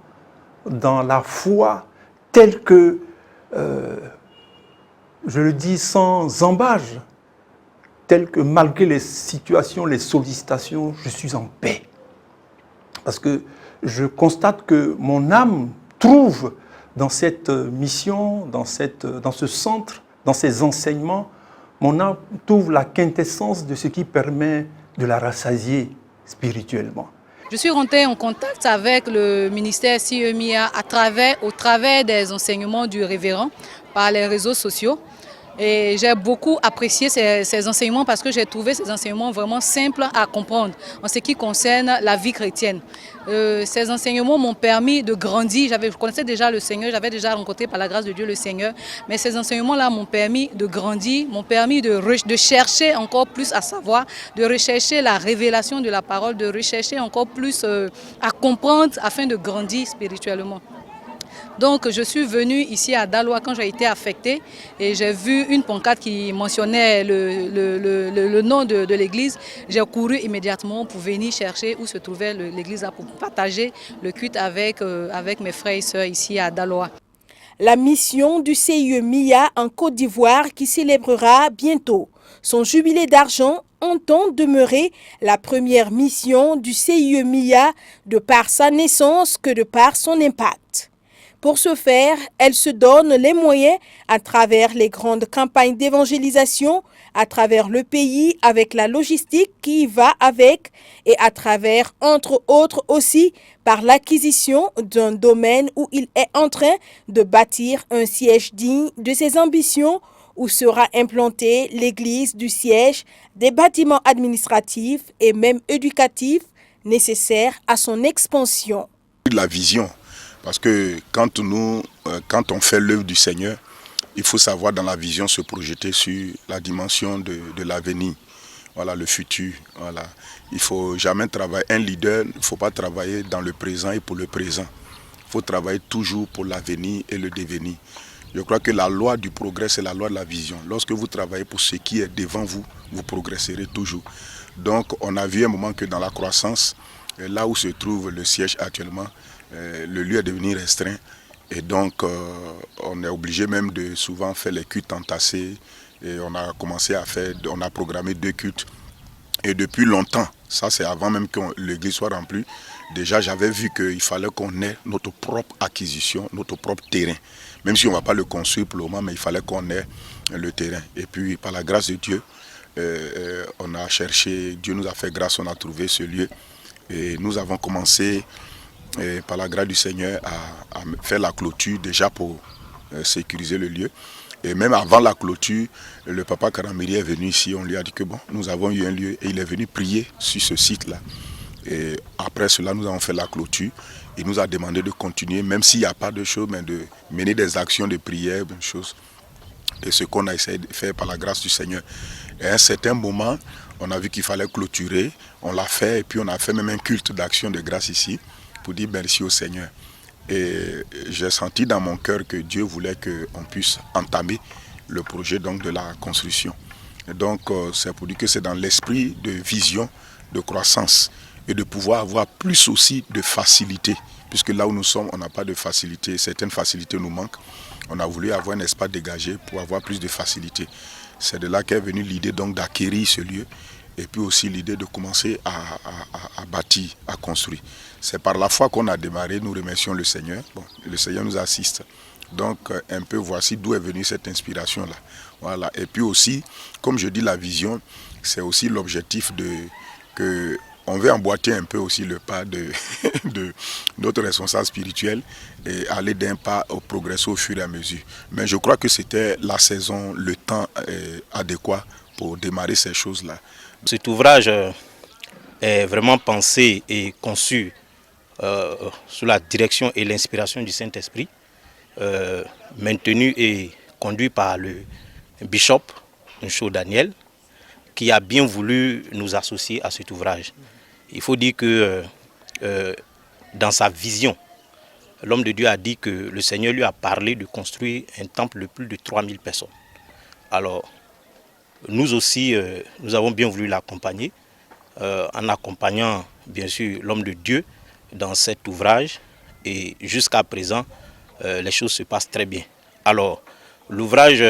dans la foi telle que, je le dis sans embâge, telle que malgré les situations, les sollicitations, je suis en paix. Parce que je constate que mon âme trouve dans cette mission, dans ce centre, dans ces enseignements, mon âme trouve la quintessence de ce qui permet de la rassasier spirituellement. Je suis rentrée en contact avec le ministère CEMIA au travers des enseignements du révérend par les réseaux sociaux. Et j'ai beaucoup apprécié ces enseignements parce que j'ai trouvé ces enseignements vraiment simples à comprendre en ce qui concerne la vie chrétienne. Ces enseignements m'ont permis de grandir. Je connaissais déjà le Seigneur, j'avais déjà rencontré par la grâce de Dieu le Seigneur. Mais ces enseignements-là m'ont permis de grandir, m'ont permis de chercher encore plus à savoir, de rechercher la révélation de la parole, de rechercher encore plus à comprendre afin de grandir spirituellement. Donc je suis venue ici à Daloa quand j'ai été affectée et j'ai vu une pancarte qui mentionnait le nom de l'église. J'ai couru immédiatement pour venir chercher où se trouvait l'église pour partager le culte avec mes frères et sœurs ici à Daloa. La mission du CIE MIA en Côte d'Ivoire qui célébrera bientôt son jubilé d'argent entend demeurer la première mission du CIE MIA de par sa naissance que de par son impact. Pour ce faire, elle se donne les moyens à travers les grandes campagnes d'évangélisation, à travers le pays avec la logistique qui y va avec et à travers, entre autres aussi, par l'acquisition d'un domaine où il est en train de bâtir un siège digne de ses ambitions où sera implantée l'église du siège, des bâtiments administratifs et même éducatifs nécessaires à son expansion. La vision. Parce que quand on fait l'œuvre du Seigneur, il faut savoir dans la vision se projeter sur la dimension de l'avenir, voilà, le futur. Voilà. Il ne faut jamais travailler, un leader, il ne faut pas travailler dans le présent et pour le présent. Il faut travailler toujours pour l'avenir et le devenir. Je crois que la loi du progrès, c'est la loi de la vision. Lorsque vous travaillez pour ce qui est devant vous, vous progresserez toujours. Donc on a vu un moment que dans la croissance, là où se trouve le siège actuellement, le lieu est devenu restreint et donc on est obligé même de souvent faire les cultes entassés et on a programmé 2 cultes et depuis longtemps, ça c'est avant même que l'église soit remplie, déjà j'avais vu qu'il fallait qu'on ait notre propre acquisition, notre propre terrain, même si on ne va pas le construire pour le moment, mais il fallait qu'on ait le terrain et puis par la grâce de Dieu, on a cherché, Dieu nous a fait grâce, on a trouvé ce lieu et nous avons commencé et par la grâce du Seigneur à faire la clôture déjà pour sécuriser le lieu. Et même avant la clôture, le papa Karambiri est venu ici, on lui a dit que bon, nous avons eu un lieu et il est venu prier sur ce site-là. Et après cela, nous avons fait la clôture. Il nous a demandé de continuer, même s'il n'y a pas de choses, mais de mener des actions de prière, des choses. Et ce qu'on a essayé de faire par la grâce du Seigneur. Et à un certain moment, on a vu qu'il fallait clôturer, on l'a fait et puis on a fait même un culte d'action de grâce ici. Pour dire merci au Seigneur. Et j'ai senti dans mon cœur que Dieu voulait qu'on puisse entamer le projet donc, de la construction. Et donc c'est pour dire que c'est dans l'esprit de vision, de croissance et de pouvoir avoir plus aussi de facilité. Puisque là où nous sommes, on n'a pas de facilité, certaines facilités nous manquent. On a voulu avoir un espace dégagé pour avoir plus de facilité. C'est de là qu'est venue l'idée donc d'acquérir ce lieu. Et puis aussi l'idée de commencer à bâtir, à construire. C'est par la foi qu'on a démarré, nous remercions le Seigneur. Bon, le Seigneur nous assiste. Donc un peu voici d'où est venue cette inspiration-là. Voilà. Et puis aussi, comme je dis, la vision, c'est aussi l'objectif que on veut emboîter un peu aussi le pas de notre responsable spirituel et aller d'un pas au progresser au fur et à mesure. Mais je crois que c'était la saison, le temps adéquat pour démarrer ces choses-là. Cet ouvrage est vraiment pensé et conçu sous la direction et l'inspiration du Saint-Esprit, maintenu et conduit par le bishop Ncho Daniel, qui a bien voulu nous associer à cet ouvrage. Il faut dire que dans sa vision, l'homme de Dieu a dit que le Seigneur lui a parlé de construire un temple de plus de 3000 personnes. Alors, nous aussi, nous avons bien voulu l'accompagner, en accompagnant bien sûr l'homme de Dieu dans cet ouvrage Et jusqu'à présent, les choses se passent très bien. Alors, l'ouvrage,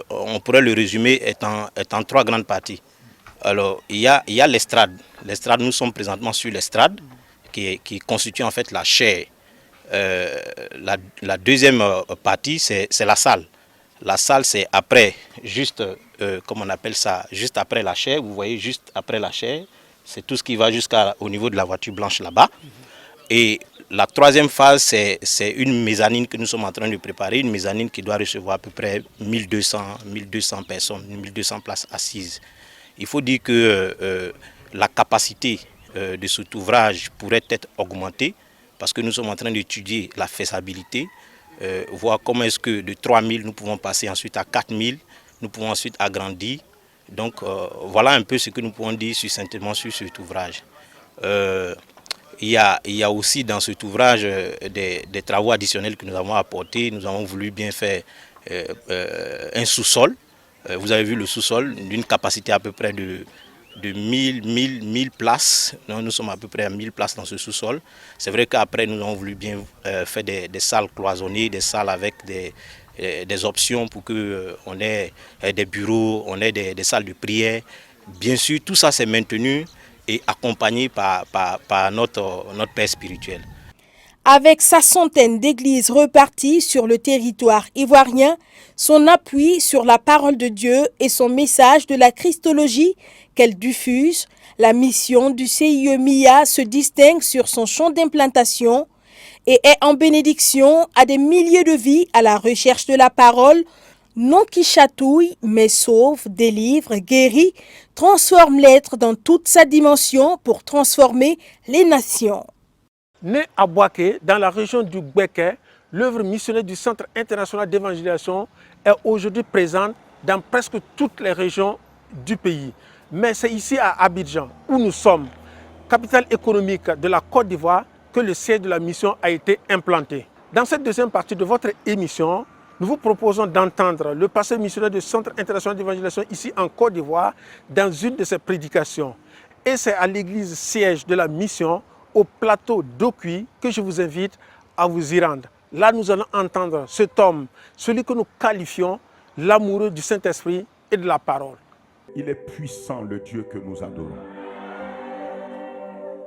on pourrait le résumer est en 3 grandes parties. Alors, il y a l'estrade. L'estrade, nous sommes présentement sur l'estrade, qui constitue en fait la chair. La deuxième partie, c'est la salle. La salle, c'est après, juste, comme on appelle ça, juste après la chair. Vous voyez, juste après la chair, c'est tout ce qui va jusqu'au niveau de la voiture blanche là-bas. Et la troisième phase, c'est une mezzanine que nous sommes en train de préparer, une mezzanine qui doit recevoir à peu près 1200 personnes, 1200 places assises. Il faut dire que la capacité de cet ouvrage pourrait être augmentée parce que nous sommes en train d'étudier la faisabilité, voir comment est-ce que de 3000 nous pouvons passer ensuite à 4000, nous pouvons ensuite agrandir. Donc voilà un peu ce que nous pouvons dire succinctement sur cet ouvrage. Il y a aussi dans cet ouvrage des travaux additionnels que nous avons apportés. Nous avons voulu bien faire un sous-sol. Vous avez vu le sous-sol d'une capacité à peu près de 1000 places. Nous sommes à peu près à 1000 places dans ce sous-sol. C'est vrai qu'après nous avons voulu bien faire des salles cloisonnées, des salles avec des options pour qu'on ait des bureaux, on ait des salles de prière. Bien sûr, tout ça c'est maintenu et accompagné par notre père spirituel. Avec sa centaine d'églises reparties sur le territoire ivoirien, son appui sur la parole de Dieu et son message de la Christologie qu'elle diffuse, la mission du CIE MIA se distingue sur son champ d'implantation et est en bénédiction à des milliers de vies à la recherche de la parole, non qui chatouille, mais sauve, délivre, guérit, transforme l'être dans toute sa dimension pour transformer les nations. Né à Boaké, dans la région du Gbeke, l'œuvre missionnaire du Centre international d'évangélisation est aujourd'hui présente dans presque toutes les régions du pays. Mais c'est ici à Abidjan, où nous sommes, capitale économique de la Côte d'Ivoire, que le siège de la mission a été implanté. Dans cette deuxième partie de votre émission, nous vous proposons d'entendre le pasteur missionnaire du Centre international d'évangélisation ici en Côte d'Ivoire dans une de ses prédications. Et c'est à l'église siège de la mission, au plateau d'Okui, que je vous invite à vous y rendre. Là, nous allons entendre cet homme, celui que nous qualifions l'amoureux du Saint-Esprit et de la parole. Il est puissant, le Dieu que nous adorons.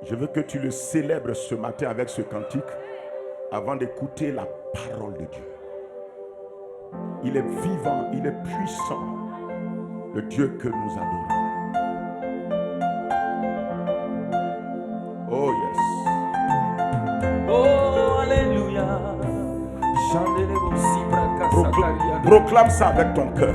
Je veux que tu le célèbres ce matin avec ce cantique avant d'écouter la parole de Dieu. Il est vivant, il est puissant, le Dieu que nous adorons. Oh yes. Oh alléluia. Proclame ça avec ton cœur.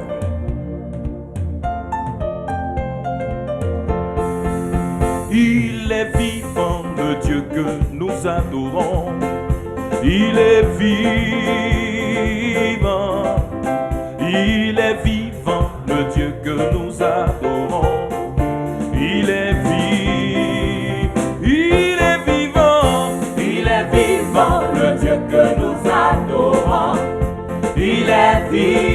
Il est vivant, le Dieu que nous adorons. Il est vivant. Il est vivant, le Dieu que nous adorons. Il est vivant. Il est vivant. Il est vivant, le Dieu que nous adorons. Il est vivant.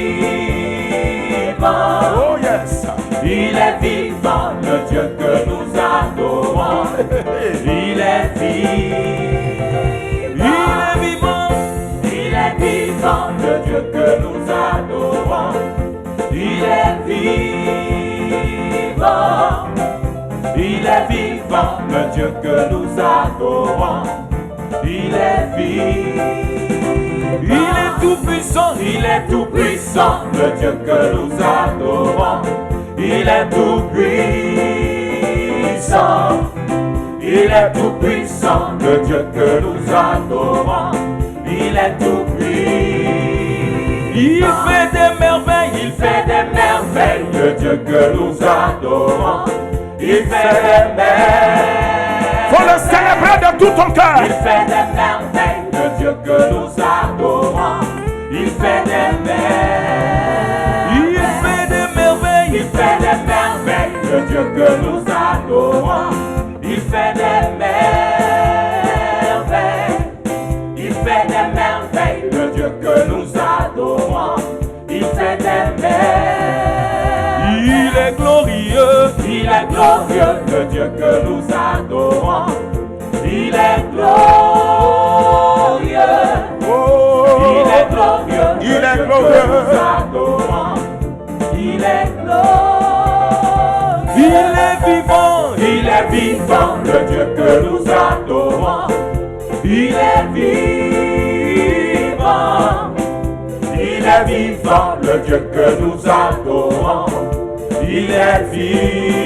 Oh yes. Il est vivant, le Dieu que nous adorons. Il est vivant. Il est vivant. Il est vivant, le Dieu que nous adorons. Il est vivant. Il est vivant, le Dieu que nous adorons. Il est vivant. Il est tout puissant, il est tout puissant, le Dieu que nous adorons. Il est tout puissant. Il est tout puissant, le Dieu que nous adorons. Il est tout puissant. Il fait des merveilles, il fait des merveilles, le Dieu que nous adorons. Il fait des merveilles. Faut le célébrer de tout ton cœur. Il fait des merveilles, le Dieu que nous adorons. Il fait des merveilles. Il fait des merveilles. Il fait des merveilles, le Dieu que nous adorons. Il fait des merveilles. Il fait des merveilles, le Dieu que nous adorons. Il fait des merveilles. Il est glorieux, le Dieu que nous adorons. Il est glorieux. est glorieux. Il est glorieux. Il est vivant. Il est vivant, le Dieu que nous adorons. Il est vivant. Il est vivant, le Dieu que nous adorons. Il est vivant.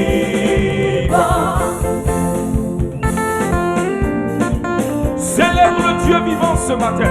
Célèbre le Dieu vivant ce matin.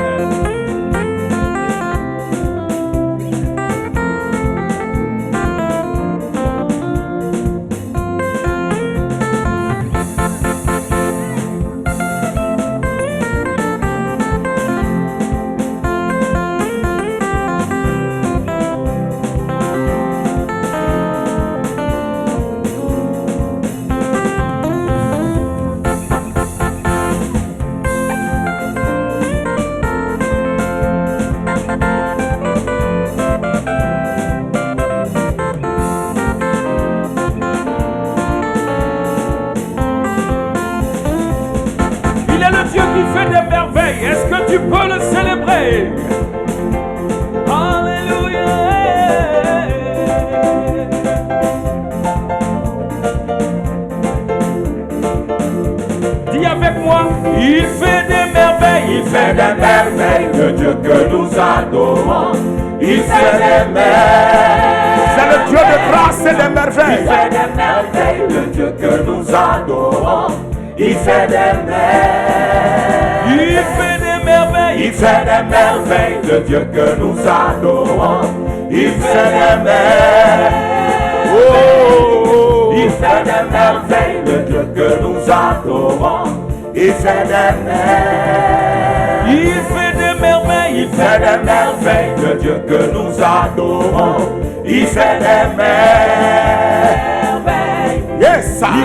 Est-ce que tu peux le célébrer? Alléluia. Dis avec moi, il fait des merveilles, il fait des merveilles, le Dieu que nous adorons. Il fait des merveilles. C'est le Dieu de grâce et des merveilles. Il fait des merveilles, le Dieu que nous adorons. Il fait des merveilles. Il fait des merveilles. Il fait des merveilles, le Dieu que nous adorons. Il fait des merveilles. Oh, il fait des merveilles, le Dieu que nous adorons. Il fait des merveilles. Il fait des merveilles. Il fait des merveilles, le Dieu que nous adorons. Il fait des merveilles. Yes, il est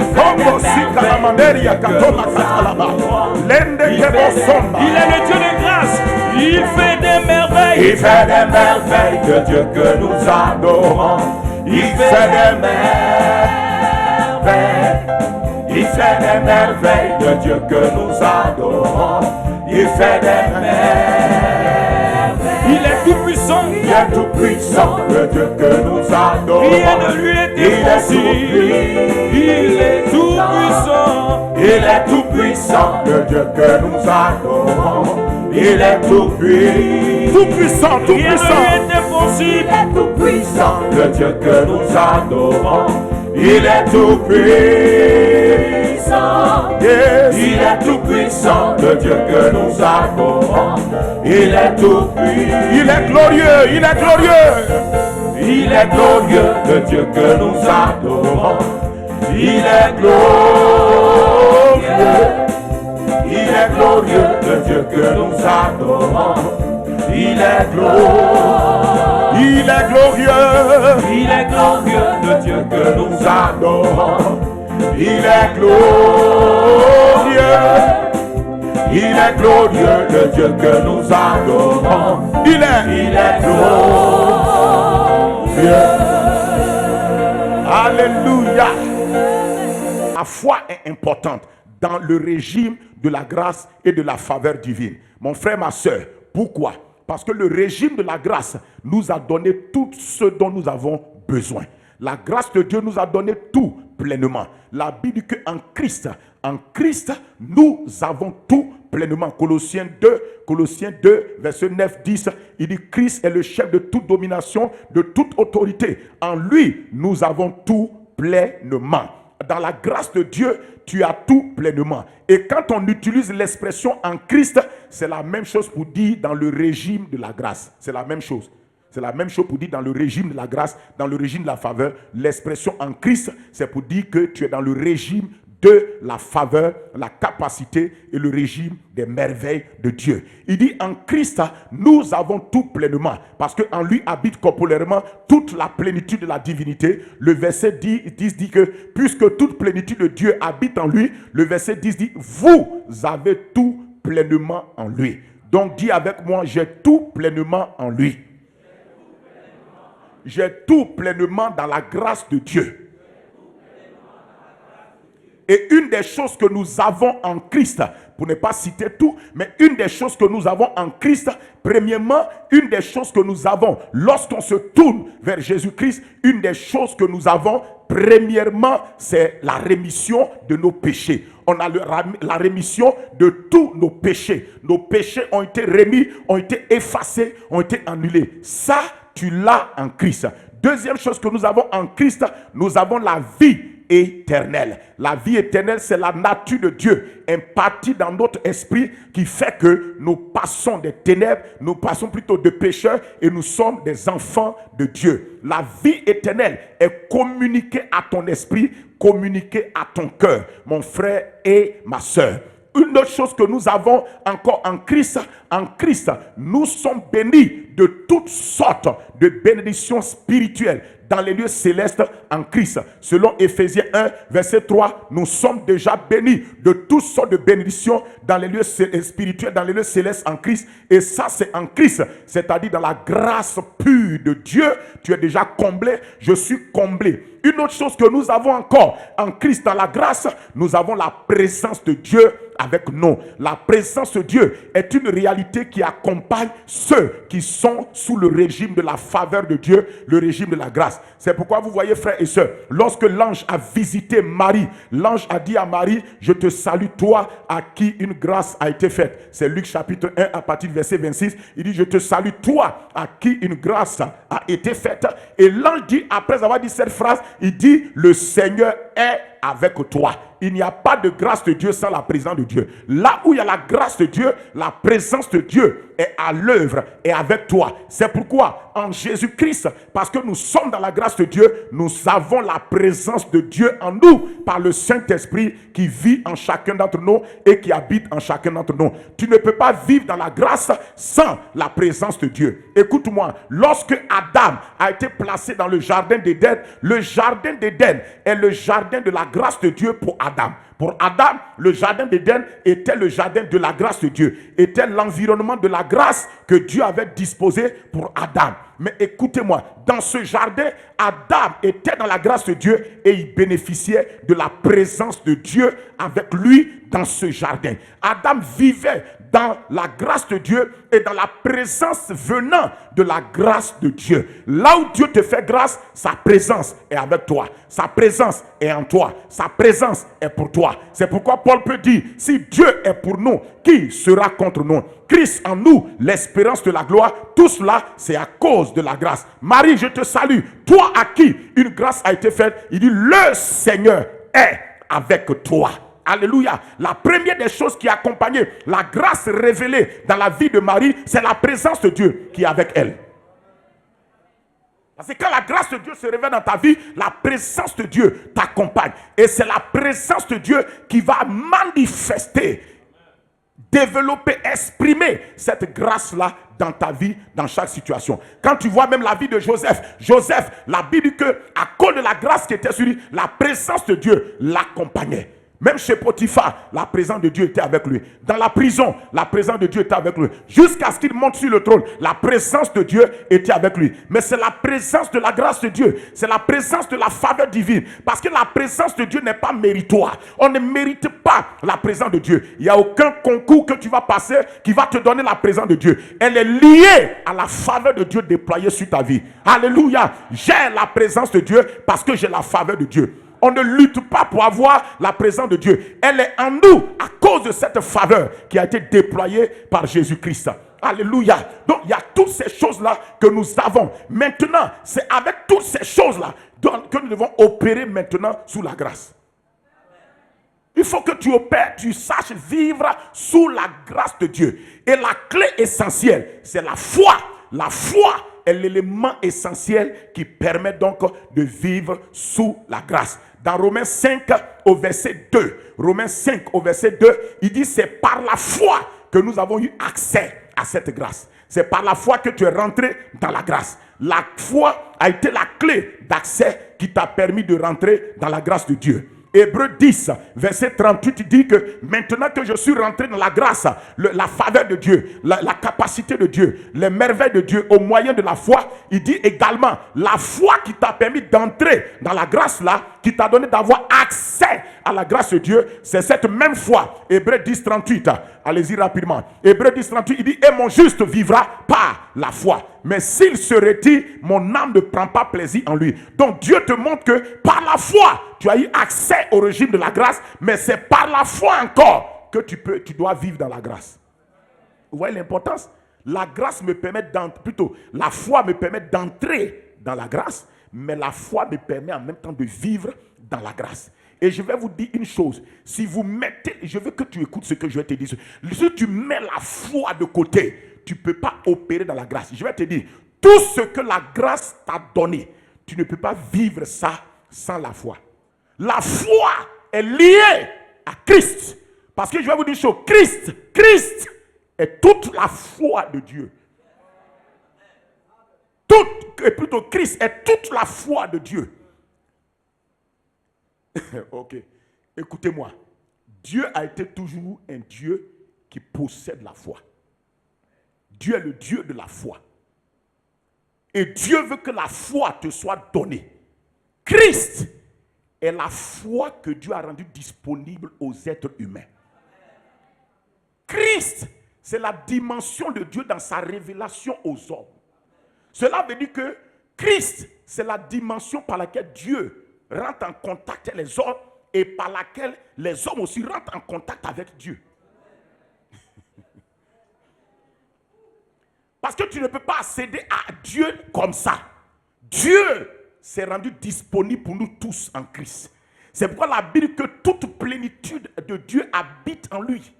le Dieu de grâce. Il fait des merveilles. Il fait des merveilles, le Dieu que nous adorons. Il fait des merveilles. Il fait des merveilles, le Dieu que nous adorons. Il fait des merveilles. Il est tout puissant. Il est tout puissant, le Dieu que nous adorons. Rien ne lui est impossible. Il est tout puissant. Il est tout puissant, le Dieu que nous adorons. Il est tout puissant. Tout puissant, tout puissant. Rien ne lui est impossible. Il est tout puissant, le Dieu que nous adorons. Il est tout puissant. Yes. Il est tout puissant, le Dieu que nous adorons. Il est tout puissant. Il est glorieux, il est glorieux. Il est glorieux, le Dieu que nous adorons. Il est glorieux. Il est glorieux, le Dieu que nous adorons. Il est glorieux. Il est glorieux. Il est glorieux, le Dieu que nous adorons. Il est glorieux. Il est glorieux, le Dieu que nous adorons. Il est glorieux. Alléluia. La foi est importante dans le régime de la grâce et de la faveur divine. Mon frère, ma soeur, pourquoi? Parce que le régime de la grâce nous a donné tout ce dont nous avons besoin. La grâce de Dieu nous a donné tout pleinement. La Bible dit qu'en Christ, nous avons tout pleinement. Colossiens 2, verset 9, 10, il dit Christ est le chef de toute domination, de toute autorité. En lui, nous avons tout pleinement. Dans la grâce de Dieu, tu as tout pleinement. Et quand on utilise l'expression en Christ, c'est la même chose pour dire dans le régime de la grâce. C'est la même chose. C'est la même chose pour dire dans le régime de la grâce, dans le régime de la faveur. L'expression en Christ, c'est pour dire que tu es dans le régime de la faveur, la capacité et le régime des merveilles de Dieu. Il dit en Christ, nous avons tout pleinement, parce qu'en lui habite corporellement toute la plénitude de la divinité. Le verset 10 dit que puisque toute plénitude de Dieu habite en lui, le verset 10 dit vous avez tout pleinement en lui. Donc dis avec moi, j'ai tout pleinement en lui. J'ai tout pleinement dans la grâce de Dieu. Et une des choses que nous avons en Christ, pour ne pas citer tout, mais une des choses que nous avons en Christ, premièrement, une des choses que nous avons lorsqu'on se tourne vers Jésus-Christ, une des choses que nous avons, premièrement, c'est la rémission de nos péchés. On a la rémission de tous nos péchés. Nos péchés ont été remis, ont été effacés, ont été annulés. Ça, tu l'as en Christ. Deuxième chose que nous avons en Christ, nous avons la vie éternelle. La vie éternelle, c'est la nature de Dieu impartie dans notre esprit qui fait que nous passons des ténèbres, nous passons plutôt de pécheurs et nous sommes des enfants de Dieu. La vie éternelle est communiquée à ton esprit, communiquée à ton cœur, mon frère et ma sœur. Une autre chose que nous avons encore en Christ, nous sommes bénis de toutes sortes de bénédictions spirituelles dans les lieux célestes en Christ. Selon Éphésiens 1, verset 3, nous sommes déjà bénis de toutes sortes de bénédictions dans les lieux spirituels, dans les lieux célestes en Christ. Et ça, c'est en Christ, c'est-à-dire dans la grâce pure de Dieu. Tu es déjà comblé, je suis comblé. Une autre chose que nous avons encore en Christ, dans la grâce, nous avons la présence de Dieu avec nous. La présence de Dieu est une réalité qui accompagne ceux qui sont sous le régime de la faveur de Dieu, le régime de la grâce. C'est pourquoi vous voyez, frères et sœurs, lorsque l'ange a visité Marie, l'ange a dit à Marie, je te salue toi à qui une grâce a été faite. C'est Luc chapitre 1 à partir du verset 26. Il dit, je te salue toi à qui une grâce a été faite. Et l'ange dit, après avoir dit cette phrase, il dit, le Seigneur est avec toi. Il n'y a pas de grâce de Dieu sans la présence de Dieu. Là où il y a la grâce de Dieu, la présence de Dieu est à l'œuvre et avec toi. C'est pourquoi en Jésus-Christ, parce que nous sommes dans la grâce de Dieu, nous avons la présence de Dieu en nous par le Saint-Esprit qui vit en chacun d'entre nous et qui habite en chacun d'entre nous. Tu ne peux pas vivre dans la grâce sans la présence de Dieu. Écoute-moi, lorsque Adam a été placé dans le jardin d'Éden est le jardin de la grâce de Dieu pour Adam. Pour Adam, le jardin d'Éden était le jardin de la grâce de Dieu, était l'environnement de la grâce que Dieu avait disposé pour Adam. Mais écoutez-moi, dans ce jardin, Adam était dans la grâce de Dieu et il bénéficiait de la présence de Dieu avec lui dans ce jardin. Adam vivait dans la grâce de Dieu et dans la présence venant de la grâce de Dieu. Là où Dieu te fait grâce, sa présence est avec toi. Sa présence est en toi. Sa présence est pour toi. C'est pourquoi Paul peut dire, si Dieu est pour nous, qui sera contre nous? Christ en nous, l'espérance de la gloire. Tout cela, c'est à cause de la grâce. Marie, je te salue. Toi à qui une grâce a été faite, il dit, le Seigneur est avec toi. Alléluia. La première des choses qui accompagnait la grâce révélée dans la vie de Marie, c'est la présence de Dieu qui est avec elle. Parce que quand la grâce de Dieu se révèle dans ta vie, la présence de Dieu t'accompagne. Et c'est la présence de Dieu qui va manifester, développer, exprimer cette grâce-là dans ta vie, dans chaque situation. Quand tu vois même la vie de Joseph, la Bible dit que à cause de la grâce qui était sur lui, la présence de Dieu l'accompagnait. Même chez Potiphar, la présence de Dieu était avec lui. Dans la prison, la présence de Dieu était avec lui. Jusqu'à ce qu'il monte sur le trône, la présence de Dieu était avec lui. Mais c'est la présence de la grâce de Dieu. C'est la présence de la faveur divine. Parce que la présence de Dieu n'est pas méritoire. On ne mérite pas la présence de Dieu. Il n'y a aucun concours que tu vas passer qui va te donner la présence de Dieu. Elle est liée à la faveur de Dieu déployée sur ta vie. Alléluia. J'ai la présence de Dieu parce que j'ai la faveur de Dieu. On ne lutte pas pour avoir la présence de Dieu. Elle est en nous à cause de cette faveur qui a été déployée par Jésus-Christ. Alléluia. Donc il y a toutes ces choses-là que nous avons. Maintenant, c'est avec toutes ces choses-là que nous devons opérer maintenant sous la grâce. Il faut que tu opères, tu saches vivre sous la grâce de Dieu. Et la clé essentielle, c'est la foi. La foi est l'élément essentiel qui permet donc de vivre sous la grâce. Dans Romains 5 au verset 2, Romains 5 au verset 2, il dit c'est par la foi que nous avons eu accès à cette grâce. C'est par la foi que tu es rentré dans la grâce. La foi a été la clé d'accès qui t'a permis de rentrer dans la grâce de Dieu. Hébreux 10, verset 38 dit que maintenant que je suis rentré dans la grâce, la faveur de Dieu, la capacité de Dieu, les merveilles de Dieu au moyen de la foi, il dit également la foi qui t'a permis d'entrer dans la grâce là, qui qui t'a donné d'avoir accès à la grâce de Dieu, c'est cette même foi. Hébreux 10, 38. Allez-y rapidement. Hébreux 10, 38, il dit, et mon juste vivra par la foi. Mais s'il se retire, mon âme ne prend pas plaisir en lui. Donc Dieu te montre que par la foi, tu as eu accès au régime de la grâce, mais c'est par la foi encore que tu dois vivre dans la grâce. Vous voyez l'importance? La grâce me permet la foi me permet d'entrer dans la grâce, mais la foi me permet en même temps de vivre dans la grâce. Et je vais vous dire une chose, si vous mettez, je veux que tu écoutes ce que je vais te dire. Si tu mets la foi de côté, tu ne peux pas opérer dans la grâce. Je vais te dire, tout ce que la grâce t'a donné, tu ne peux pas vivre ça sans la foi. La foi est liée à Christ. Parce que je vais vous dire une chose, Christ est toute la foi de Dieu. Christ est toute la foi de Dieu. Ok, écoutez-moi. Dieu a été toujours un Dieu qui possède la foi. Dieu est le Dieu de la foi. Et Dieu veut que la foi te soit donnée. Christ est la foi que Dieu a rendue disponible aux êtres humains. Christ, c'est la dimension de Dieu dans sa révélation aux hommes. Cela veut dire que Christ, c'est la dimension par laquelle Dieu rentre en contact avec les hommes et par laquelle les hommes aussi rentrent en contact avec Dieu. Parce que tu ne peux pas accéder à Dieu comme ça. Dieu s'est rendu disponible pour nous tous en Christ. C'est pourquoi la Bible dit que toute plénitude de Dieu habite en lui.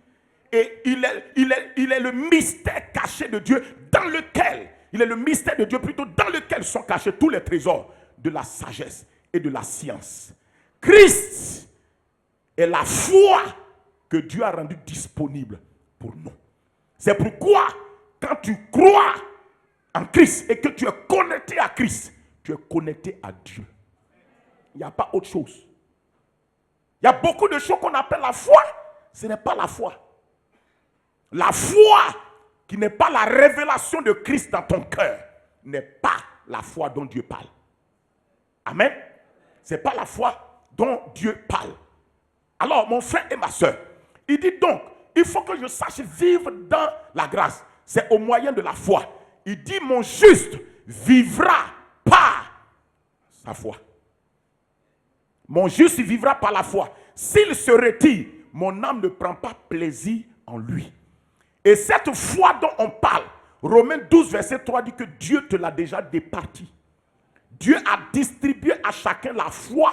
Et il est le mystère caché de Dieu dans lequel, dans lequel sont cachés tous les trésors de la sagesse et de la science. Christ est la foi que Dieu a rendue disponible pour nous. C'est pourquoi, quand tu crois en Christ et que tu es connecté à Christ, tu es connecté à Dieu. Il n'y a pas autre chose. Il y a beaucoup de choses qu'on appelle la foi. Ce n'est pas la foi. La foi qui n'est pas la révélation de Christ dans ton cœur n'est pas la foi dont Dieu parle. Amen. Ce n'est pas la foi dont Dieu parle. Alors, mon frère et ma soeur, il dit donc, il faut que je sache vivre dans la grâce. C'est au moyen de la foi. Il dit, mon juste vivra par sa foi. Mon juste vivra par la foi. S'il se retire, mon âme ne prend pas plaisir en lui. Et cette foi dont on parle, Romains 12, verset 3 dit que Dieu te l'a déjà départi. Dieu a distribué à chacun la foi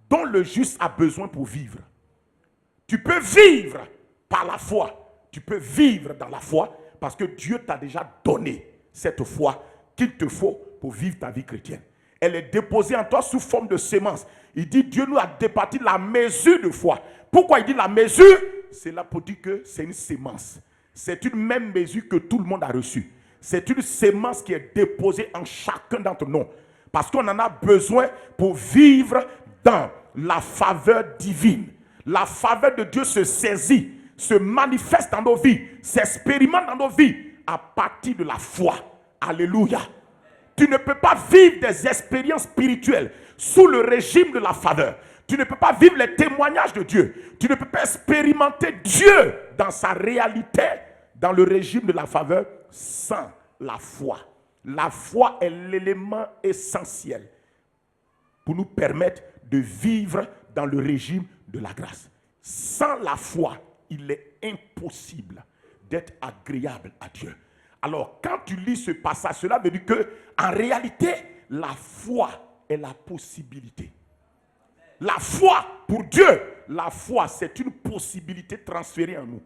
dont le juste a besoin pour vivre. Tu peux vivre par la foi. Tu peux vivre dans la foi parce que Dieu t'a déjà donné cette foi qu'il te faut pour vivre ta vie chrétienne. Elle est déposée en toi sous forme de sémence. Il dit Dieu nous a départi la mesure de foi. Pourquoi il dit la mesure? C'est là pour dire que c'est une sémence. C'est une même mesure que tout le monde a reçue. C'est une sémence qui est déposée en chacun d'entre nous. Parce qu'on en a besoin pour vivre dans la faveur divine. La faveur de Dieu se saisit, se manifeste dans nos vies, s'expérimente dans nos vies à partir de la foi. Alléluia. Tu ne peux pas vivre des expériences spirituelles sous le régime de la faveur. Tu ne peux pas vivre les témoignages de Dieu. Tu ne peux pas expérimenter Dieu dans sa réalité, dans le régime de la faveur, sans la foi. La foi est l'élément essentiel pour nous permettre de vivre dans le régime de la grâce. Sans la foi, il est impossible d'être agréable à Dieu. Alors, quand tu lis ce passage, cela veut dire que, en réalité, la foi est la possibilité. La foi, pour Dieu, la foi, c'est une possibilité transférée en nous.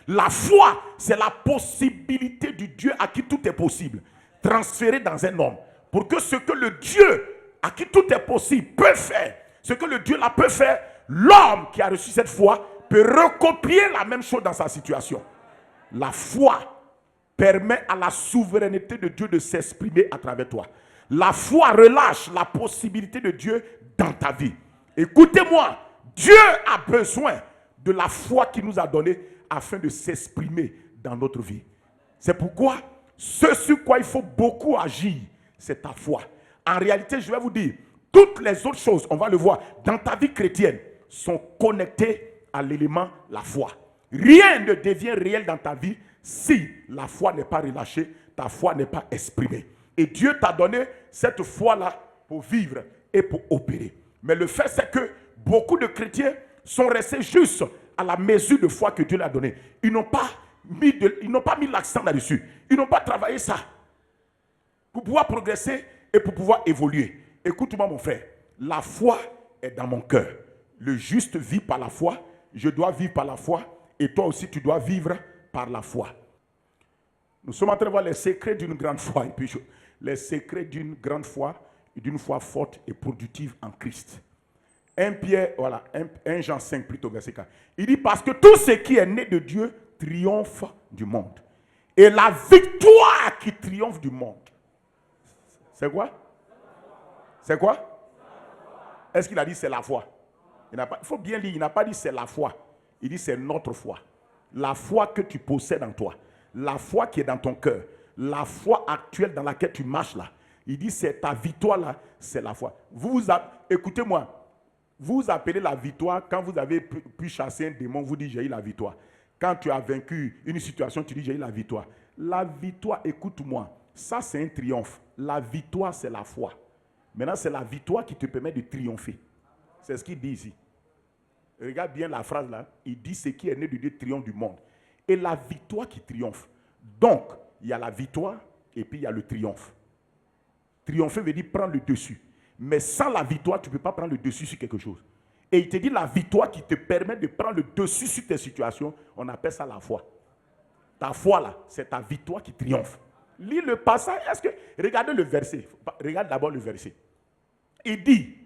La foi, c'est la possibilité du Dieu à qui tout est possible, transférée dans un homme. Pour que ce que le Dieu à qui tout est possible peut faire, ce que le Dieu là peut faire, l'homme qui a reçu cette foi peut recopier la même chose dans sa situation. La foi permet à la souveraineté de Dieu de s'exprimer à travers toi. La foi relâche la possibilité de Dieu dans ta vie. Écoutez-moi, Dieu a besoin de la foi qu'il nous a donnée afin de s'exprimer dans notre vie. C'est pourquoi ce sur quoi il faut beaucoup agir, c'est ta foi. En réalité, je vais vous dire, toutes les autres choses, on va le voir, dans ta vie chrétienne, sont connectées à l'élément la foi. Rien ne devient réel dans ta vie si la foi n'est pas relâchée, ta foi n'est pas exprimée. Et Dieu t'a donné cette foi-là pour vivre et pour opérer. Mais le fait, c'est que beaucoup de chrétiens sont restés juste à la mesure de foi que Dieu leur a donnée. Ils n'ont pas mis l'accent là-dessus. Ils n'ont pas travaillé ça pour pouvoir progresser et pour pouvoir évoluer. Écoute-moi mon frère, la foi est dans mon cœur. Le juste vit par la foi, je dois vivre par la foi et toi aussi tu dois vivre par la foi. Nous sommes en train de voir les secrets d'une grande foi. Et puis, les secrets d'une grande foi et d'une foi forte et productive en Christ. 1 Jean 5 plutôt, verset 4. Il dit parce que tout ce qui est né de Dieu triomphe du monde. Et la victoire qui triomphe du monde. C'est quoi? C'est quoi? Est-ce qu'il a dit c'est la foi? Il faut bien lire, il n'a pas dit c'est la foi. Il dit c'est notre foi. La foi que tu possèdes en toi. La foi qui est dans ton cœur. La foi actuelle dans laquelle tu marches là. Il dit c'est ta victoire là, c'est la foi. Écoutez-moi, vous appelez la victoire quand vous avez pu chasser un démon, vous dites j'ai eu la victoire. Quand tu as vaincu une situation, tu dis j'ai eu la victoire. La victoire, écoute-moi, ça c'est un triomphe. La victoire c'est la foi. Maintenant c'est la victoire qui te permet de triompher. C'est ce qu'il dit ici. Regarde bien la phrase là. Il dit ce qui est né de Dieu triomphe du monde. Et la victoire qui triomphe. Donc, il y a la victoire et puis il y a le triomphe. Triompher veut dire prendre le dessus. Mais sans la victoire, tu ne peux pas prendre le dessus sur quelque chose. Et il te dit la victoire qui te permet de prendre le dessus sur tes situations, on appelle ça la foi. Ta foi là, c'est ta victoire qui triomphe. Lis le passage. Regardez le verset. Regarde d'abord le verset. Il dit,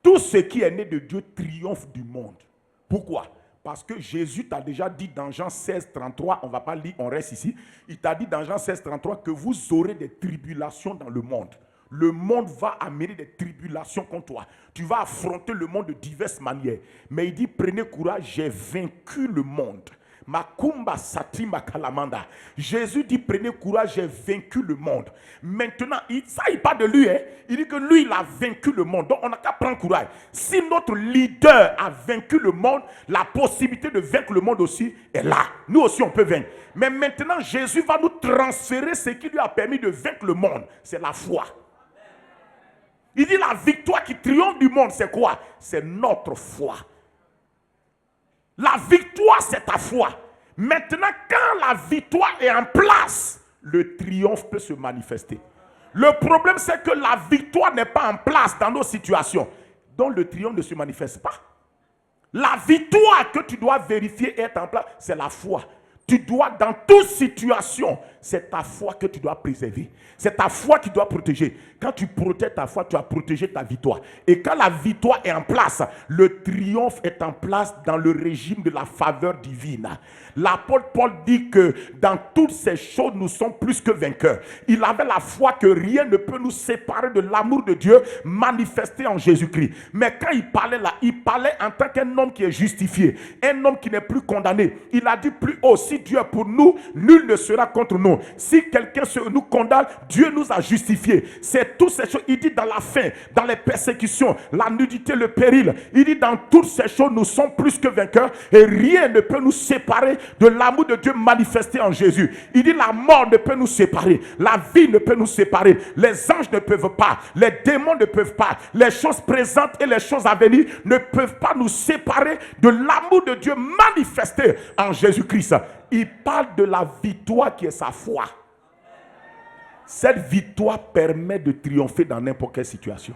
tout ce qui est né de Dieu triomphe du monde. Pourquoi? Parce que Jésus t'a déjà dit dans Jean 16, 33, on ne va pas lire, on reste ici. Il t'a dit dans Jean 16, 33 que vous aurez des tribulations dans le monde. Le monde va amener des tribulations contre toi. Tu vas affronter le monde de diverses manières. Mais il dit, prenez courage, j'ai vaincu le monde. Makumba Satima Kalamanda. Jésus dit, prenez courage, j'ai vaincu le monde. Maintenant, il parle de lui. Il dit que lui, il a vaincu le monde. Donc, on n'a qu'à prendre courage. Si notre leader a vaincu le monde, la possibilité de vaincre le monde aussi est là. Nous aussi, on peut vaincre. Mais maintenant, Jésus va nous transférer ce qui lui a permis de vaincre le monde. C'est la foi. Il dit, la victoire qui triomphe du monde, c'est quoi? C'est notre foi. La victoire, c'est ta foi. Maintenant, quand la victoire est en place, le triomphe peut se manifester. Le problème, c'est que la victoire n'est pas en place dans nos situations. Donc, le triomphe ne se manifeste pas. La victoire que tu dois vérifier être en place, c'est la foi. Tu dois, dans toute situation, c'est ta foi que tu dois préserver. C'est ta foi qui doit protéger. Quand tu protèges ta foi, tu as protégé ta victoire. Et quand la victoire est en place, le triomphe est en place dans le régime de la faveur divine. L'apôtre Paul dit que dans toutes ces choses, nous sommes plus que vainqueurs. Il avait la foi que rien ne peut nous séparer de l'amour de Dieu manifesté en Jésus-Christ. Mais quand il parlait là, il parlait en tant qu'un homme qui est justifié, un homme qui n'est plus condamné. Il a dit plus haut, si Dieu est pour nous, nul ne sera contre nous. Si quelqu'un nous condamne, Dieu nous a justifiés. C'est toutes ces choses. Il dit dans la faim, dans les persécutions, la nudité, le péril. Il dit dans toutes ces choses, nous sommes plus que vainqueurs et rien ne peut nous séparer de l'amour de Dieu manifesté en Jésus. Il dit la mort ne peut nous séparer, la vie ne peut nous séparer, les anges ne peuvent pas, les démons ne peuvent pas, les choses présentes et les choses à venir ne peuvent pas nous séparer de l'amour de Dieu manifesté en Jésus-Christ. Il parle de la victoire qui est sa foi. Cette victoire permet de triompher dans n'importe quelle situation.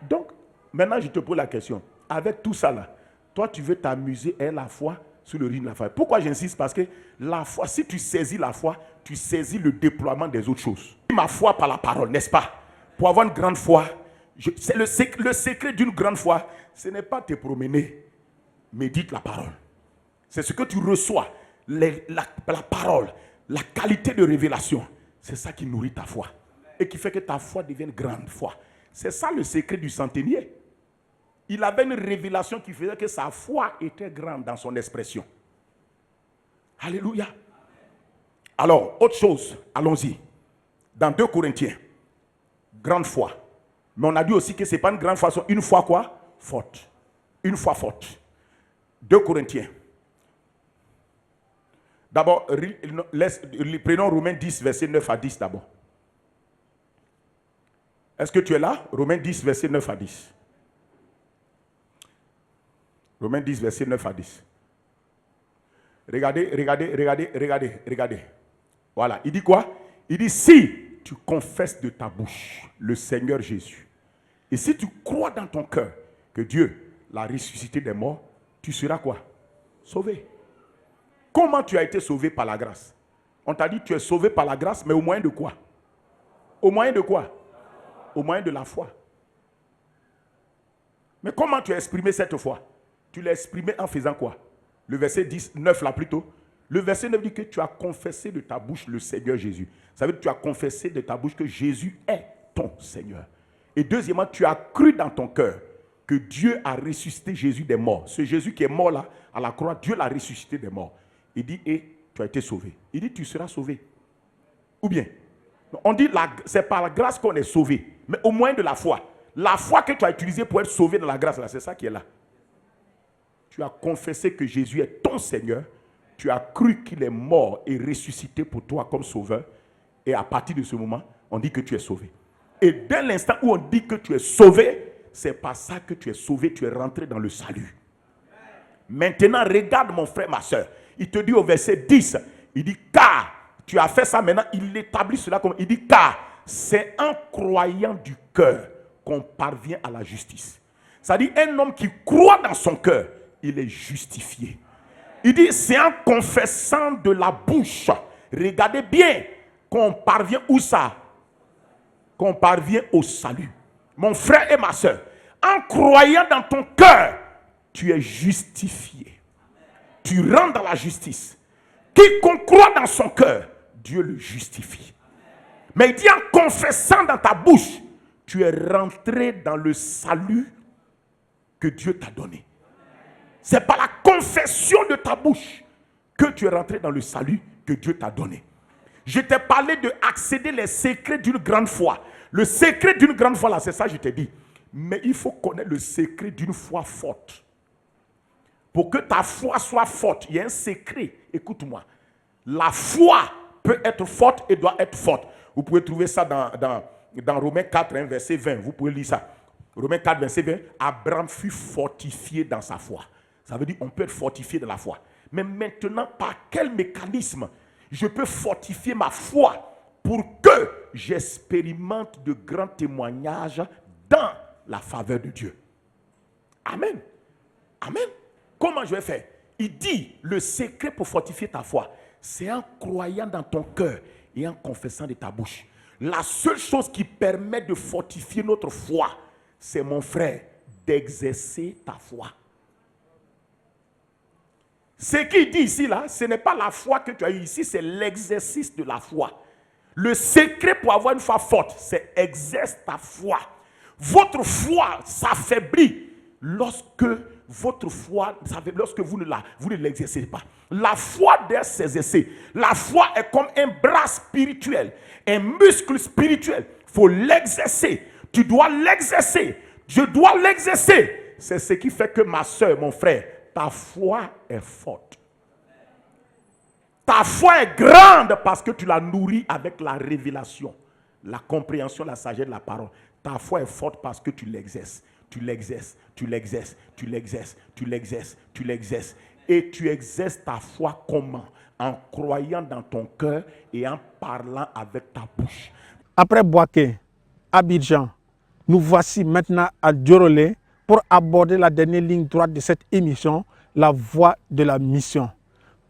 Donc, maintenant je te pose la question. Avec tout ça là, toi tu veux t'amuser à la foi sur le rythme de la foi. Pourquoi j'insiste? Parce que la foi, si tu saisis la foi, tu saisis le déploiement des autres choses. Ma foi par la parole, n'est-ce pas? Pour avoir une grande foi, c'est le secret d'une grande foi, ce n'est pas te promener, médite la parole. C'est ce que tu reçois, la parole, la qualité de révélation. C'est ça qui nourrit ta foi et qui fait que ta foi devienne grande foi. C'est ça le secret du centenier. Il avait une révélation qui faisait que sa foi était grande dans son expression. Alléluia. Alors, autre chose, allons-y. Dans 2 Corinthiens, grande foi. Mais on a dit aussi que ce n'est pas une grande foi, c'est une foi quoi? Forte. Une foi forte. 2 Corinthiens. D'abord, prenons Romains 10, verset 9 à 10 d'abord. Est-ce que tu es là? Romains 10, verset 9 à 10. Romains 10, verset 9 à 10. Regardez. Voilà, il dit quoi? Il dit, si tu confesses de ta bouche le Seigneur Jésus, et si tu crois dans ton cœur que Dieu l'a ressuscité des morts, tu seras quoi? Sauvé. Comment tu as été sauvé par la grâce? On t'a dit tu es sauvé par la grâce, mais au moyen de quoi? Au moyen de quoi? Au moyen de la foi. Mais comment tu as exprimé cette foi? Tu l'as exprimé en faisant quoi? Le verset 9 là plutôt. Le verset 9 dit que tu as confessé de ta bouche le Seigneur Jésus. Ça veut dire que tu as confessé de ta bouche que Jésus est ton Seigneur. Et deuxièmement, tu as cru dans ton cœur que Dieu a ressuscité Jésus des morts. Ce Jésus qui est mort là, à la croix, Dieu l'a ressuscité des morts. Il dit, et tu as été sauvé. Il dit, tu seras sauvé. Ou bien, on dit, c'est par la grâce qu'on est sauvé, mais au moyen de la foi. La foi que tu as utilisée pour être sauvé dans la grâce, là, c'est ça qui est là. Tu as confessé que Jésus est ton Seigneur. Tu as cru qu'il est mort et ressuscité pour toi comme sauveur. Et à partir de ce moment, on dit que tu es sauvé. Et dès l'instant où on dit que tu es sauvé, c'est par ça que tu es sauvé, tu es rentré dans le salut. Maintenant, regarde mon frère, ma soeur. Il te dit au verset 10, il dit car, tu as fait ça maintenant, il établit cela comme, il dit car, c'est en croyant du cœur qu'on parvient à la justice. C'est-à-dire un homme qui croit dans son cœur, il est justifié. Il dit c'est en confessant de la bouche, regardez bien, qu'on parvient où ça? Qu'on parvient au salut. Mon frère et ma soeur, en croyant dans ton cœur, tu es justifié. Tu rentres dans la justice. Quiconque croit dans son cœur, Dieu le justifie. Mais il dit en confessant dans ta bouche, tu es rentré dans le salut que Dieu t'a donné. C'est par la confession de ta bouche que tu es rentré dans le salut que Dieu t'a donné. Je t'ai parlé de accéder les secrets d'une grande foi. Le secret d'une grande foi, là, c'est ça, je t'ai dit. Mais il faut connaître le secret d'une foi forte. Pour que ta foi soit forte, il y a un secret. Écoute-moi. La foi peut être forte et doit être forte. Vous pouvez trouver ça dans Romains 4, hein, verset 20. Vous pouvez lire ça. Romains 4, verset 20. Abraham fut fortifié dans sa foi. Ça veut dire qu'on peut être fortifié dans la foi. Mais maintenant, par quel mécanisme je peux fortifier ma foi pour que j'expérimente de grands témoignages dans la faveur de Dieu? Amen. Amen. Comment je vais faire? Il dit, le secret pour fortifier ta foi, c'est en croyant dans ton cœur et en confessant de ta bouche. La seule chose qui permet de fortifier notre foi, c'est, mon frère, d'exercer ta foi. Ce qu'il dit ici, là, ce n'est pas la foi que tu as eue ici, c'est l'exercice de la foi. Le secret pour avoir une foi forte, c'est exerce ta foi. Votre foi s'affaiblit lorsque votre foi, lorsque vous ne l'exercez pas. La foi doit s'exercer. La foi est comme un bras spirituel, un muscle spirituel. Il faut l'exercer. Tu dois l'exercer. Je dois l'exercer. C'est ce qui fait que ma soeur, mon frère, ta foi est forte. Ta foi est grande parce que tu la nourris avec la révélation, la compréhension, la sagesse de la parole. Ta foi est forte parce que tu l'exerces. Tu l'exerces, tu l'exerces, tu l'exerces, tu l'exerces, tu l'exerces. Et tu exerces ta foi comment? En croyant dans ton cœur et en parlant avec ta bouche. Après Bouaké, Abidjan, nous voici maintenant à Djorolé pour aborder la dernière ligne droite de cette émission, la voie de la mission.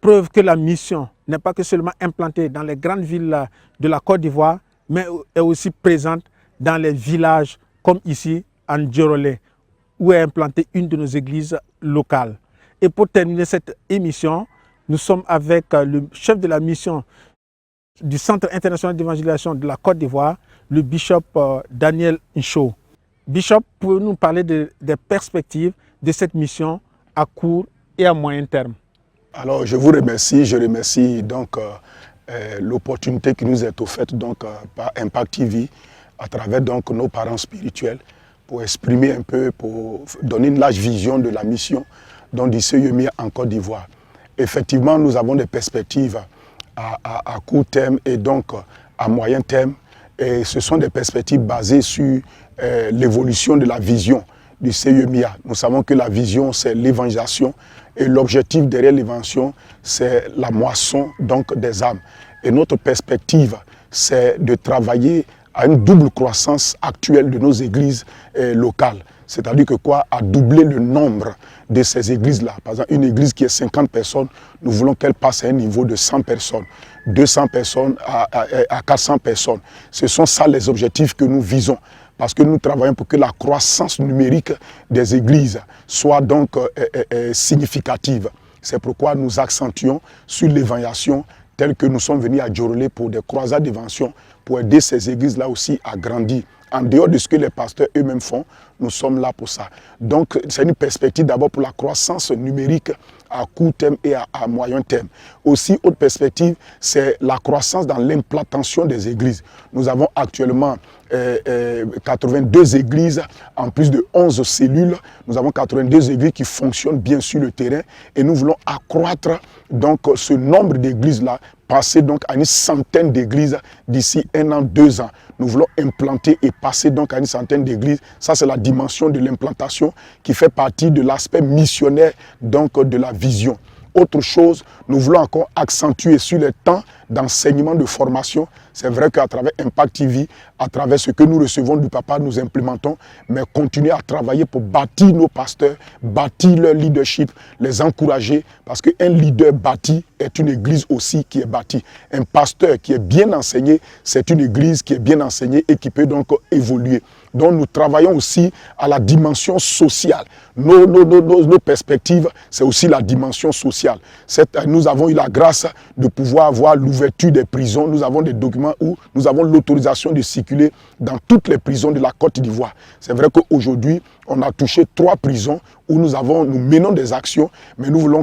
Preuve que la mission n'est pas que seulement implantée dans les grandes villes de la Côte d'Ivoire, mais est aussi présente dans les villages comme ici, en Djorolé, où est implantée une de nos églises locales. Et pour terminer cette émission, nous sommes avec le chef de la mission du Centre international d'évangélisation de la Côte d'Ivoire, le bishop Daniel Ncho. Bishop, pouvez-vous nous parler des perspectives de cette mission à court et à moyen terme? Alors, je vous remercie. Je remercie donc l'opportunité qui nous est offerte donc, par Impact TV à travers donc nos parents spirituels, pour exprimer un peu, pour donner une large vision de la mission du CEMIA en Côte d'Ivoire. Effectivement, nous avons des perspectives à court terme et donc à moyen terme. Et ce sont des perspectives basées sur l'évolution de la vision du CEMIA. Nous savons que la vision, c'est l'évangélisation et l'objectif derrière l'évangélisation, c'est la moisson donc des âmes. Et notre perspective, c'est de travailler à une double croissance actuelle de nos églises locales. C'est-à-dire que quoi? À doubler le nombre de ces églises-là. Par exemple, une église qui est 50 personnes, nous voulons qu'elle passe à un niveau de 100 personnes, 200 personnes à 400 personnes. Ce sont ça les objectifs que nous visons. Parce que nous travaillons pour que la croissance numérique des églises soit donc significative. C'est pourquoi nous accentuons sur l'évangélisation telle que nous sommes venus à Djorolé pour des croisades d'évangélisation pour aider ces églises-là aussi à grandir. En dehors de ce que les pasteurs eux-mêmes font, nous sommes là pour ça. Donc, c'est une perspective d'abord pour la croissance numérique à court terme et à moyen terme. Aussi, autre perspective, c'est la croissance dans l'implantation des églises. Nous avons actuellement 82 églises, en plus de 11 cellules. Nous avons 82 églises qui fonctionnent bien sur le terrain et nous voulons accroître donc ce nombre d'églises-là, passer donc à une centaine d'églises d'ici 1 an, 2 ans. Nous voulons implanter et passer donc à une centaine d'églises. Ça, c'est la dimension de l'implantation qui fait partie de l'aspect missionnaire donc de la vision. Autre chose, nous voulons encore accentuer sur le temps d'enseignement, de formation. C'est vrai qu'à travers Impact TV, à travers ce que nous recevons du papa, nous implémentons, mais continuer à travailler pour bâtir nos pasteurs, bâtir leur leadership, les encourager, parce qu'un leader bâti est une église aussi qui est bâtie. Un pasteur qui est bien enseigné, c'est une église qui est bien enseignée et qui peut donc évoluer. Donc nous travaillons aussi à la dimension sociale. Nos perspectives, c'est aussi la dimension sociale. Nous avons eu la grâce de pouvoir avoir l'ouverture des prisons. Nous avons des documents où nous avons l'autorisation de circuler dans toutes les prisons de la Côte d'Ivoire. C'est vrai qu'aujourd'hui, on a touché 3 prisons où nous menons des actions, mais nous voulons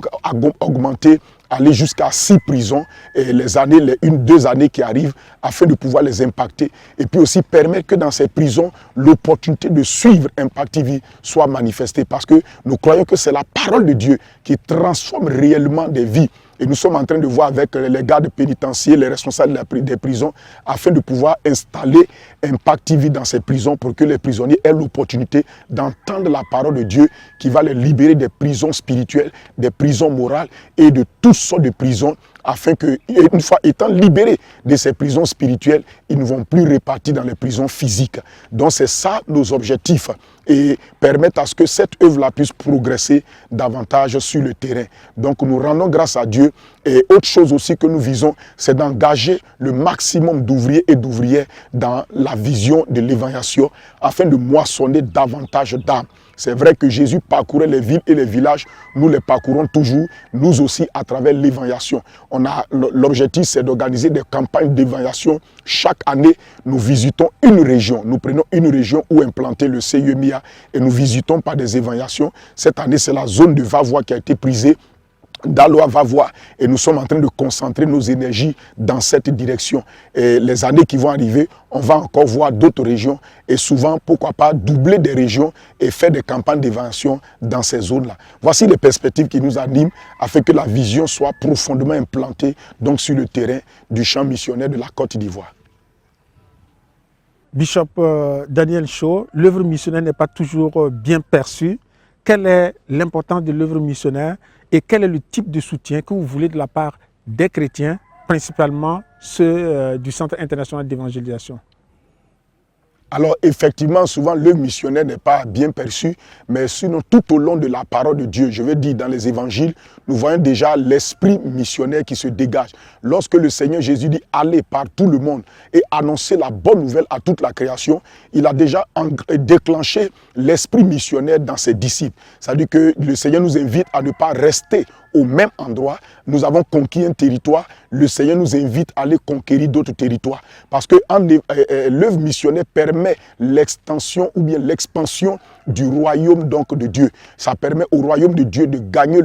augmenter, aller jusqu'à 6 prisons et les 1-2 années qui arrivent afin de pouvoir les impacter. Et puis aussi permettre que dans ces prisons, l'opportunité de suivre Impact TV soit manifestée. Parce que nous croyons que c'est la parole de Dieu qui transforme réellement des vies. Et nous sommes en train de voir avec les gardes pénitentiaires, les responsables des prisons, afin de pouvoir installer Impact TV dans ces prisons pour que les prisonniers aient l'opportunité d'entendre la parole de Dieu qui va les libérer des prisons spirituelles, des prisons morales et de toutes sortes de prisons, afin qu'une fois étant libérés de ces prisons spirituelles, ils ne vont plus répartir dans les prisons physiques. Donc c'est ça nos objectifs et permettre à ce que cette œuvre-là puisse progresser davantage sur le terrain. Donc nous rendons grâce à Dieu. Et autre chose aussi que nous visons, c'est d'engager le maximum d'ouvriers et d'ouvrières dans la vision de l'évangélisation afin de moissonner davantage d'âmes. C'est vrai que Jésus parcourait les villes et les villages, nous les parcourons toujours, nous aussi à travers l'évangélisation. L'objectif, c'est d'organiser des campagnes d'évangélisation. Chaque année, nous visitons une région. Nous prenons une région où implanter le CEMIA et nous visitons par des évangélisations. Cette année, c'est la zone de Vavois qui a été prisée. Daloa va voir et nous sommes en train de concentrer nos énergies dans cette direction. Et les années qui vont arriver, on va encore voir d'autres régions et souvent, pourquoi pas, doubler des régions et faire des campagnes d'évasion dans ces zones-là. Voici les perspectives qui nous animent afin que la vision soit profondément implantée donc sur le terrain du champ missionnaire de la Côte d'Ivoire. Bishop Daniel Cho, l'œuvre missionnaire n'est pas toujours bien perçue. Quelle est l'importance de l'œuvre missionnaire et quel est le type de soutien que vous voulez de la part des chrétiens, principalement ceux du Centre international d'évangélisation? Alors effectivement, souvent le missionnaire n'est pas bien perçu, mais sinon tout au long de la parole de Dieu, je veux dire dans les évangiles, nous voyons déjà l'esprit missionnaire qui se dégage. Lorsque le Seigneur Jésus dit « Allez par tout le monde et annoncer la bonne nouvelle à toute la création », il a déjà déclenché l'esprit missionnaire dans ses disciples. C'est-à-dire que le Seigneur nous invite à ne pas rester au même endroit, nous avons conquis un territoire, le Seigneur nous invite à aller conquérir d'autres territoires. Parce que l'œuvre missionnaire permet l'extension ou bien l'expansion du royaume donc de Dieu. Ça permet au royaume de Dieu de gagner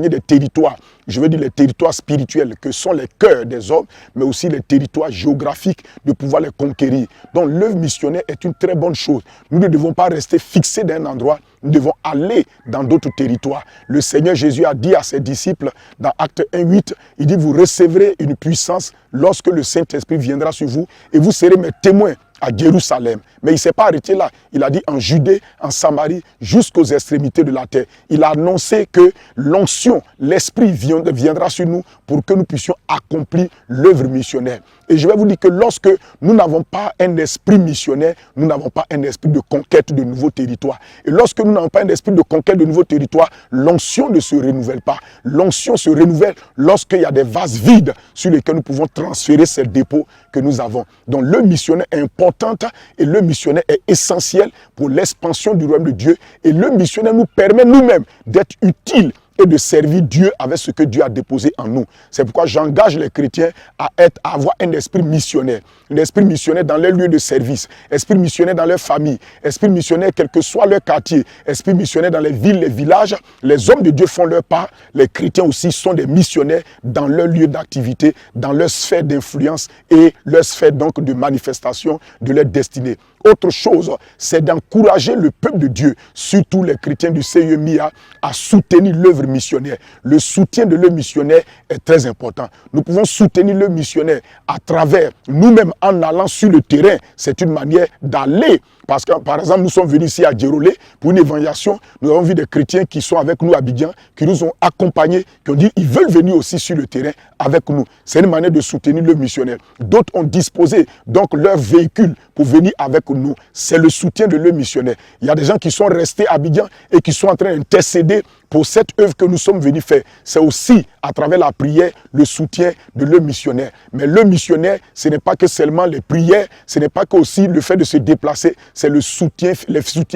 des territoires. Je veux dire les territoires spirituels que sont les cœurs des hommes, mais aussi les territoires géographiques, de pouvoir les conquérir. Donc l'œuvre missionnaire est une très bonne chose. Nous ne devons pas rester fixés d'un endroit, nous devons aller dans d'autres territoires. Le Seigneur Jésus a dit à ses disciples dans Acte 1:8, il dit, vous recevrez une puissance lorsque le Saint-Esprit viendra sur vous et vous serez mes témoins à Jérusalem. Mais il ne s'est pas arrêté là. Il a dit en Judée, en Samarie, jusqu'aux extrémités de la terre. Il a annoncé que l'onction, l'Esprit viendra sur nous pour que nous puissions accomplir l'œuvre missionnaire. Et je vais vous dire que lorsque nous n'avons pas un esprit missionnaire, nous n'avons pas un esprit de conquête de nouveaux territoires. Et lorsque nous n'avons pas un esprit de conquête de nouveaux territoires, l'onction ne se renouvelle pas. L'onction se renouvelle lorsqu'il y a des vases vides sur lesquels nous pouvons transférer ces dépôts que nous avons. Donc le missionnaire est important et le missionnaire est essentiel pour l'expansion du royaume de Dieu. Et le missionnaire nous permet nous-mêmes d'être utiles et de servir Dieu avec ce que Dieu a déposé en nous. C'est pourquoi j'engage les chrétiens à avoir un esprit missionnaire. Un esprit missionnaire dans les lieux de service, esprit missionnaire dans leur famille, esprit missionnaire quel que soit leur quartier, esprit missionnaire dans les villes, les villages. Les hommes de Dieu font leur part. Les chrétiens aussi sont des missionnaires dans leur lieu d'activité, dans leur sphère d'influence et leur sphère donc de manifestation de leur destinée. Autre chose, c'est d'encourager le peuple de Dieu, surtout les chrétiens du CEMIA, à soutenir l'œuvre missionnaire. Le soutien de l'œuvre missionnaire est très important. Nous pouvons soutenir le missionnaire à travers nous-mêmes en allant sur le terrain. C'est une manière d'aller. Parce que, par exemple, nous sommes venus ici à Djérolé pour une évangélisation. Nous avons vu des chrétiens qui sont avec nous à Abidjan, qui nous ont accompagnés, qui ont dit qu'ils veulent venir aussi sur le terrain avec nous. C'est une manière de soutenir le missionnaire. D'autres ont disposé donc leur véhicule pour venir avec nous. C'est le soutien de le missionnaire. Il y a des gens qui sont restés à Abidjan et qui sont en train d'intercéder pour cette œuvre que nous sommes venus faire. C'est aussi à travers la prière, le soutien de le missionnaire. Mais le missionnaire, ce n'est pas que seulement les prières, ce n'est pas que aussi le fait de se déplacer, c'est le soutien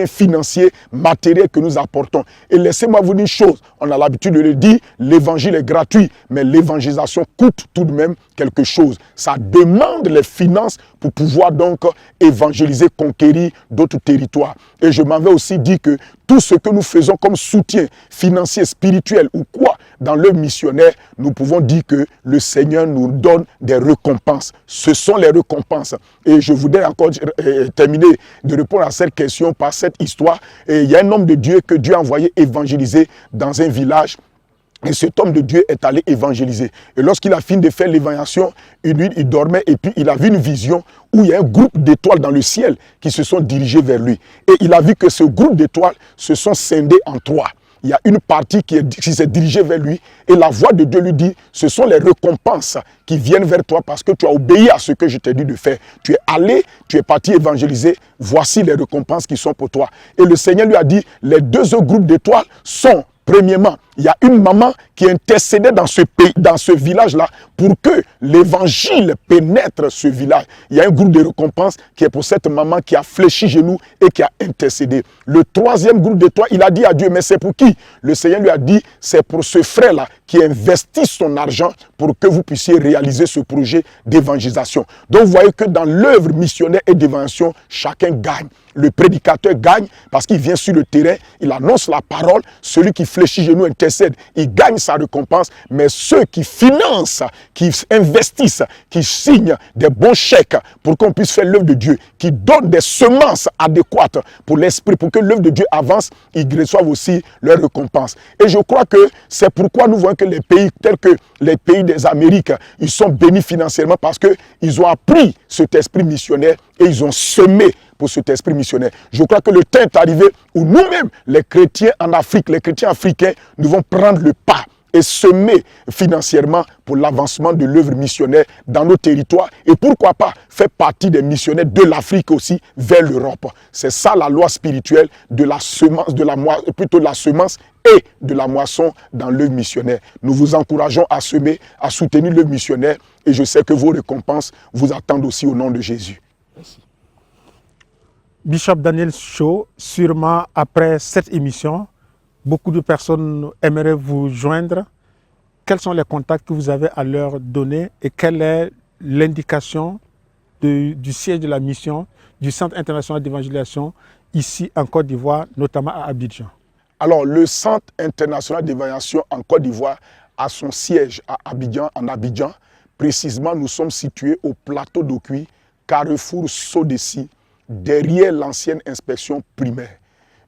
financier, matériel que nous apportons. Et laissez-moi vous dire une chose, on a l'habitude de le dire, l'évangile est gratuit, mais l'évangélisation coûte tout de même quelque chose. Ça demande les finances pour pouvoir donc évangéliser, conquérir d'autres territoires. Et je m'avais aussi dit que tout ce que nous faisons comme soutien financier, spirituel ou quoi dans le missionnaire, nous pouvons dire que le Seigneur nous donne des récompenses. Ce sont les récompenses. Et je voudrais encore terminer de répondre à cette question par cette histoire. Et il y a un homme de Dieu que Dieu a envoyé évangéliser dans un village. Et cet homme de Dieu est allé évangéliser. Et lorsqu'il a fini de faire l'évangélisation, une nuit, il dormait et puis il a vu une vision où il y a un groupe d'étoiles dans le ciel qui se sont dirigées vers lui. Et il a vu que ce groupe d'étoiles se sont scindés en trois. Il y a une partie qui s'est dirigée vers lui et la voix de Dieu lui dit, ce sont les récompenses qui viennent vers toi parce que tu as obéi à ce que je t'ai dit de faire. Tu es allé, tu es parti évangéliser, voici les récompenses qui sont pour toi. Et le Seigneur lui a dit, les deux autres groupes d'étoiles sont, premièrement, il y a une maman qui intercédait dans ce pays, dans ce village-là, pour que l'évangile pénètre ce village. Il y a un groupe de récompenses qui est pour cette maman qui a fléchi genoux et qui a intercédé. Le troisième groupe d'étoiles, il a dit à Dieu, mais c'est pour qui? Le Seigneur lui a dit, c'est pour ce frère-là qui investit son argent pour que vous puissiez réaliser ce projet d'évangélisation. Donc vous voyez que dans l'œuvre missionnaire et d'évangélisation, chacun gagne. Le prédicateur gagne parce qu'il vient sur le terrain, il annonce la parole, celui qui fléchit genoux intercède, il gagne sa récompense, mais ceux qui financent, qui investissent, qui signent des bons chèques pour qu'on puisse faire l'œuvre de Dieu, qui donnent des semences adéquates pour l'esprit, pour que l'œuvre de Dieu avance, ils reçoivent aussi leur récompense. Et je crois que c'est pourquoi nous voyons que les pays tels que les pays des Amériques, ils sont bénis financièrement parce qu'ils ont appris cet esprit missionnaire et ils ont semé pour cet esprit missionnaire. Je crois que le temps est arrivé où nous-mêmes, les chrétiens en Afrique, les chrétiens africains, nous devons prendre le pas et semer financièrement pour l'avancement de l'œuvre missionnaire dans nos territoires et pourquoi pas faire partie des missionnaires de l'Afrique aussi vers l'Europe. C'est ça la loi spirituelle de la semence, plutôt de la semence et de la moisson dans l'œuvre missionnaire. Nous vous encourageons à semer, à soutenir le missionnaire et je sais que vos récompenses vous attendent aussi au nom de Jésus. Merci. Bishop Daniel Cho, sûrement après cette émission, Beaucoup de personnes aimeraient vous joindre. Quels sont les contacts que vous avez à leur donner et quelle est l'indication du siège de la mission du Centre international d'évangélisation ici en Côte d'Ivoire, notamment à Abidjan? Alors, le Centre international d'évangélisation en Côte d'Ivoire a son siège à Abidjan, en Abidjan. Précisément, nous sommes situés au plateau d'Okuy, carrefour Sodessi, derrière l'ancienne inspection primaire.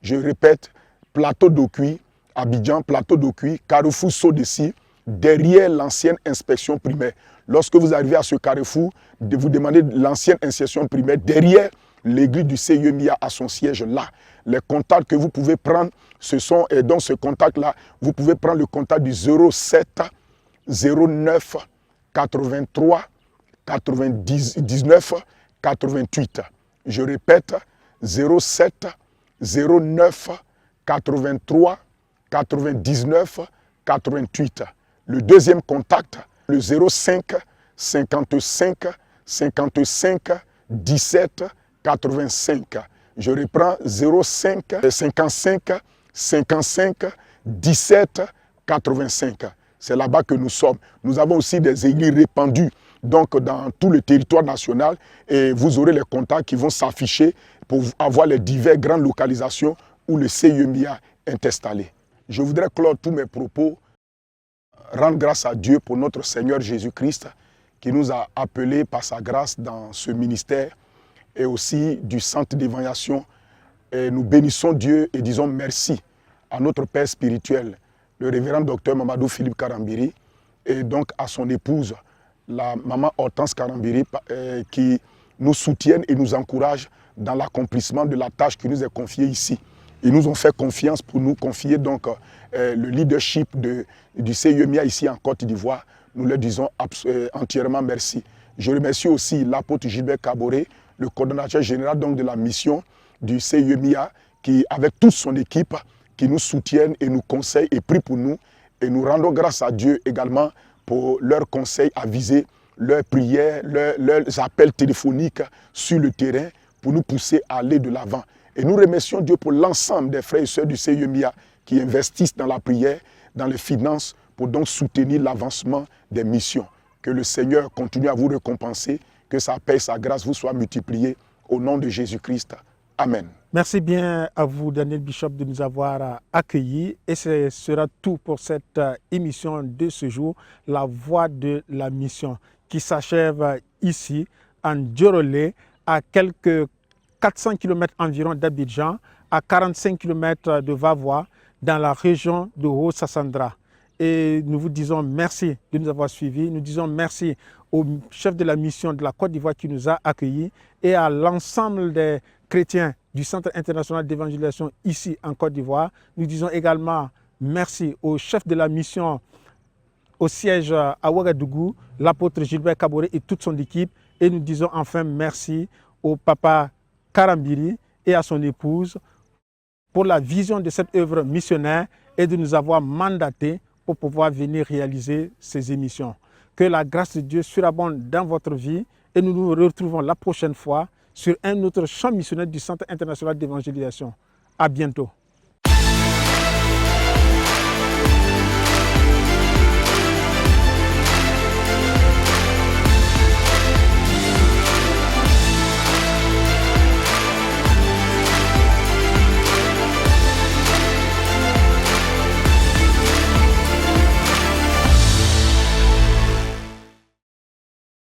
Je répète, plateau d'Okuy, Abidjan, plateau d'Okuy, carrefour Sodessi, derrière l'ancienne inspection primaire. Lorsque vous arrivez à ce carrefour, vous demandez l'ancienne inspection primaire, derrière l'église du CIEMIA à son siège là. Les contacts que vous pouvez prendre, ce sont, et dans ce contact-là, vous pouvez prendre le contact du 07 09 83 99 88. Je répète, 07 09 83 99 88. Le deuxième contact, le 05 55 55 17 85. Je reprends 05 55 55 17 85. C'est là-bas que nous sommes. Nous avons aussi des églises répandues donc, dans tout le territoire national et vous aurez les contacts qui vont s'afficher pour avoir les diverses grandes localisations où le CIEMIA est installé. Je voudrais clore tous mes propos, rendre grâce à Dieu pour notre Seigneur Jésus-Christ qui nous a appelés par sa grâce dans ce ministère et aussi du centre d'évangélisation. Et nous bénissons Dieu et disons merci à notre Père spirituel, le révérend docteur Mamadou Philippe Karambiri, et donc à son épouse, la maman Hortense Karambiri, qui nous soutiennent et nous encouragent dans l'accomplissement de la tâche qui nous est confiée ici. Ils nous ont fait confiance pour nous confier donc le leadership du CIEMIA ici en Côte d'Ivoire. Nous leur disons entièrement merci. Je remercie aussi l'apôtre Gilbert Kaboré, le coordonnateur général donc, de la mission du CIEMIA, qui, avec toute son équipe, qui nous soutiennent et nous conseillent et prient pour nous. Et nous rendons grâce à Dieu également pour leurs conseils avisés, leurs prières, leurs appels téléphoniques sur le terrain pour nous pousser à aller de l'avant. Et nous remercions Dieu pour l'ensemble des frères et sœurs du CIEMIA qui investissent dans la prière, dans les finances, pour donc soutenir l'avancement des missions. Que le Seigneur continue à vous récompenser, que sa paix et sa grâce vous soient multipliées au nom de Jésus-Christ. Amen. Merci bien à vous, Daniel Bishop, de nous avoir accueillis. Et ce sera tout pour cette émission de ce jour, La Voix de la Mission, qui s'achève ici, en Djorolé, à quelques 400 km environ d'Abidjan, à 45 km de Vavois, dans la région de Haut-Sassandra. Et nous vous disons merci de nous avoir suivis. Nous disons merci au chef de la mission de la Côte d'Ivoire qui nous a accueillis et à l'ensemble des chrétiens du Centre international d'évangélisation ici en Côte d'Ivoire. Nous disons également merci au chef de la mission au siège à Ouagadougou, l'apôtre Gilbert Kaboré et toute son équipe. Et nous disons enfin merci au papa Karambiri et à son épouse pour la vision de cette œuvre missionnaire et de nous avoir mandatés pour pouvoir venir réaliser ces émissions. Que la grâce de Dieu surabonde dans votre vie et nous nous retrouvons la prochaine fois sur un autre champ missionnaire du Centre international d'évangélisation. À bientôt.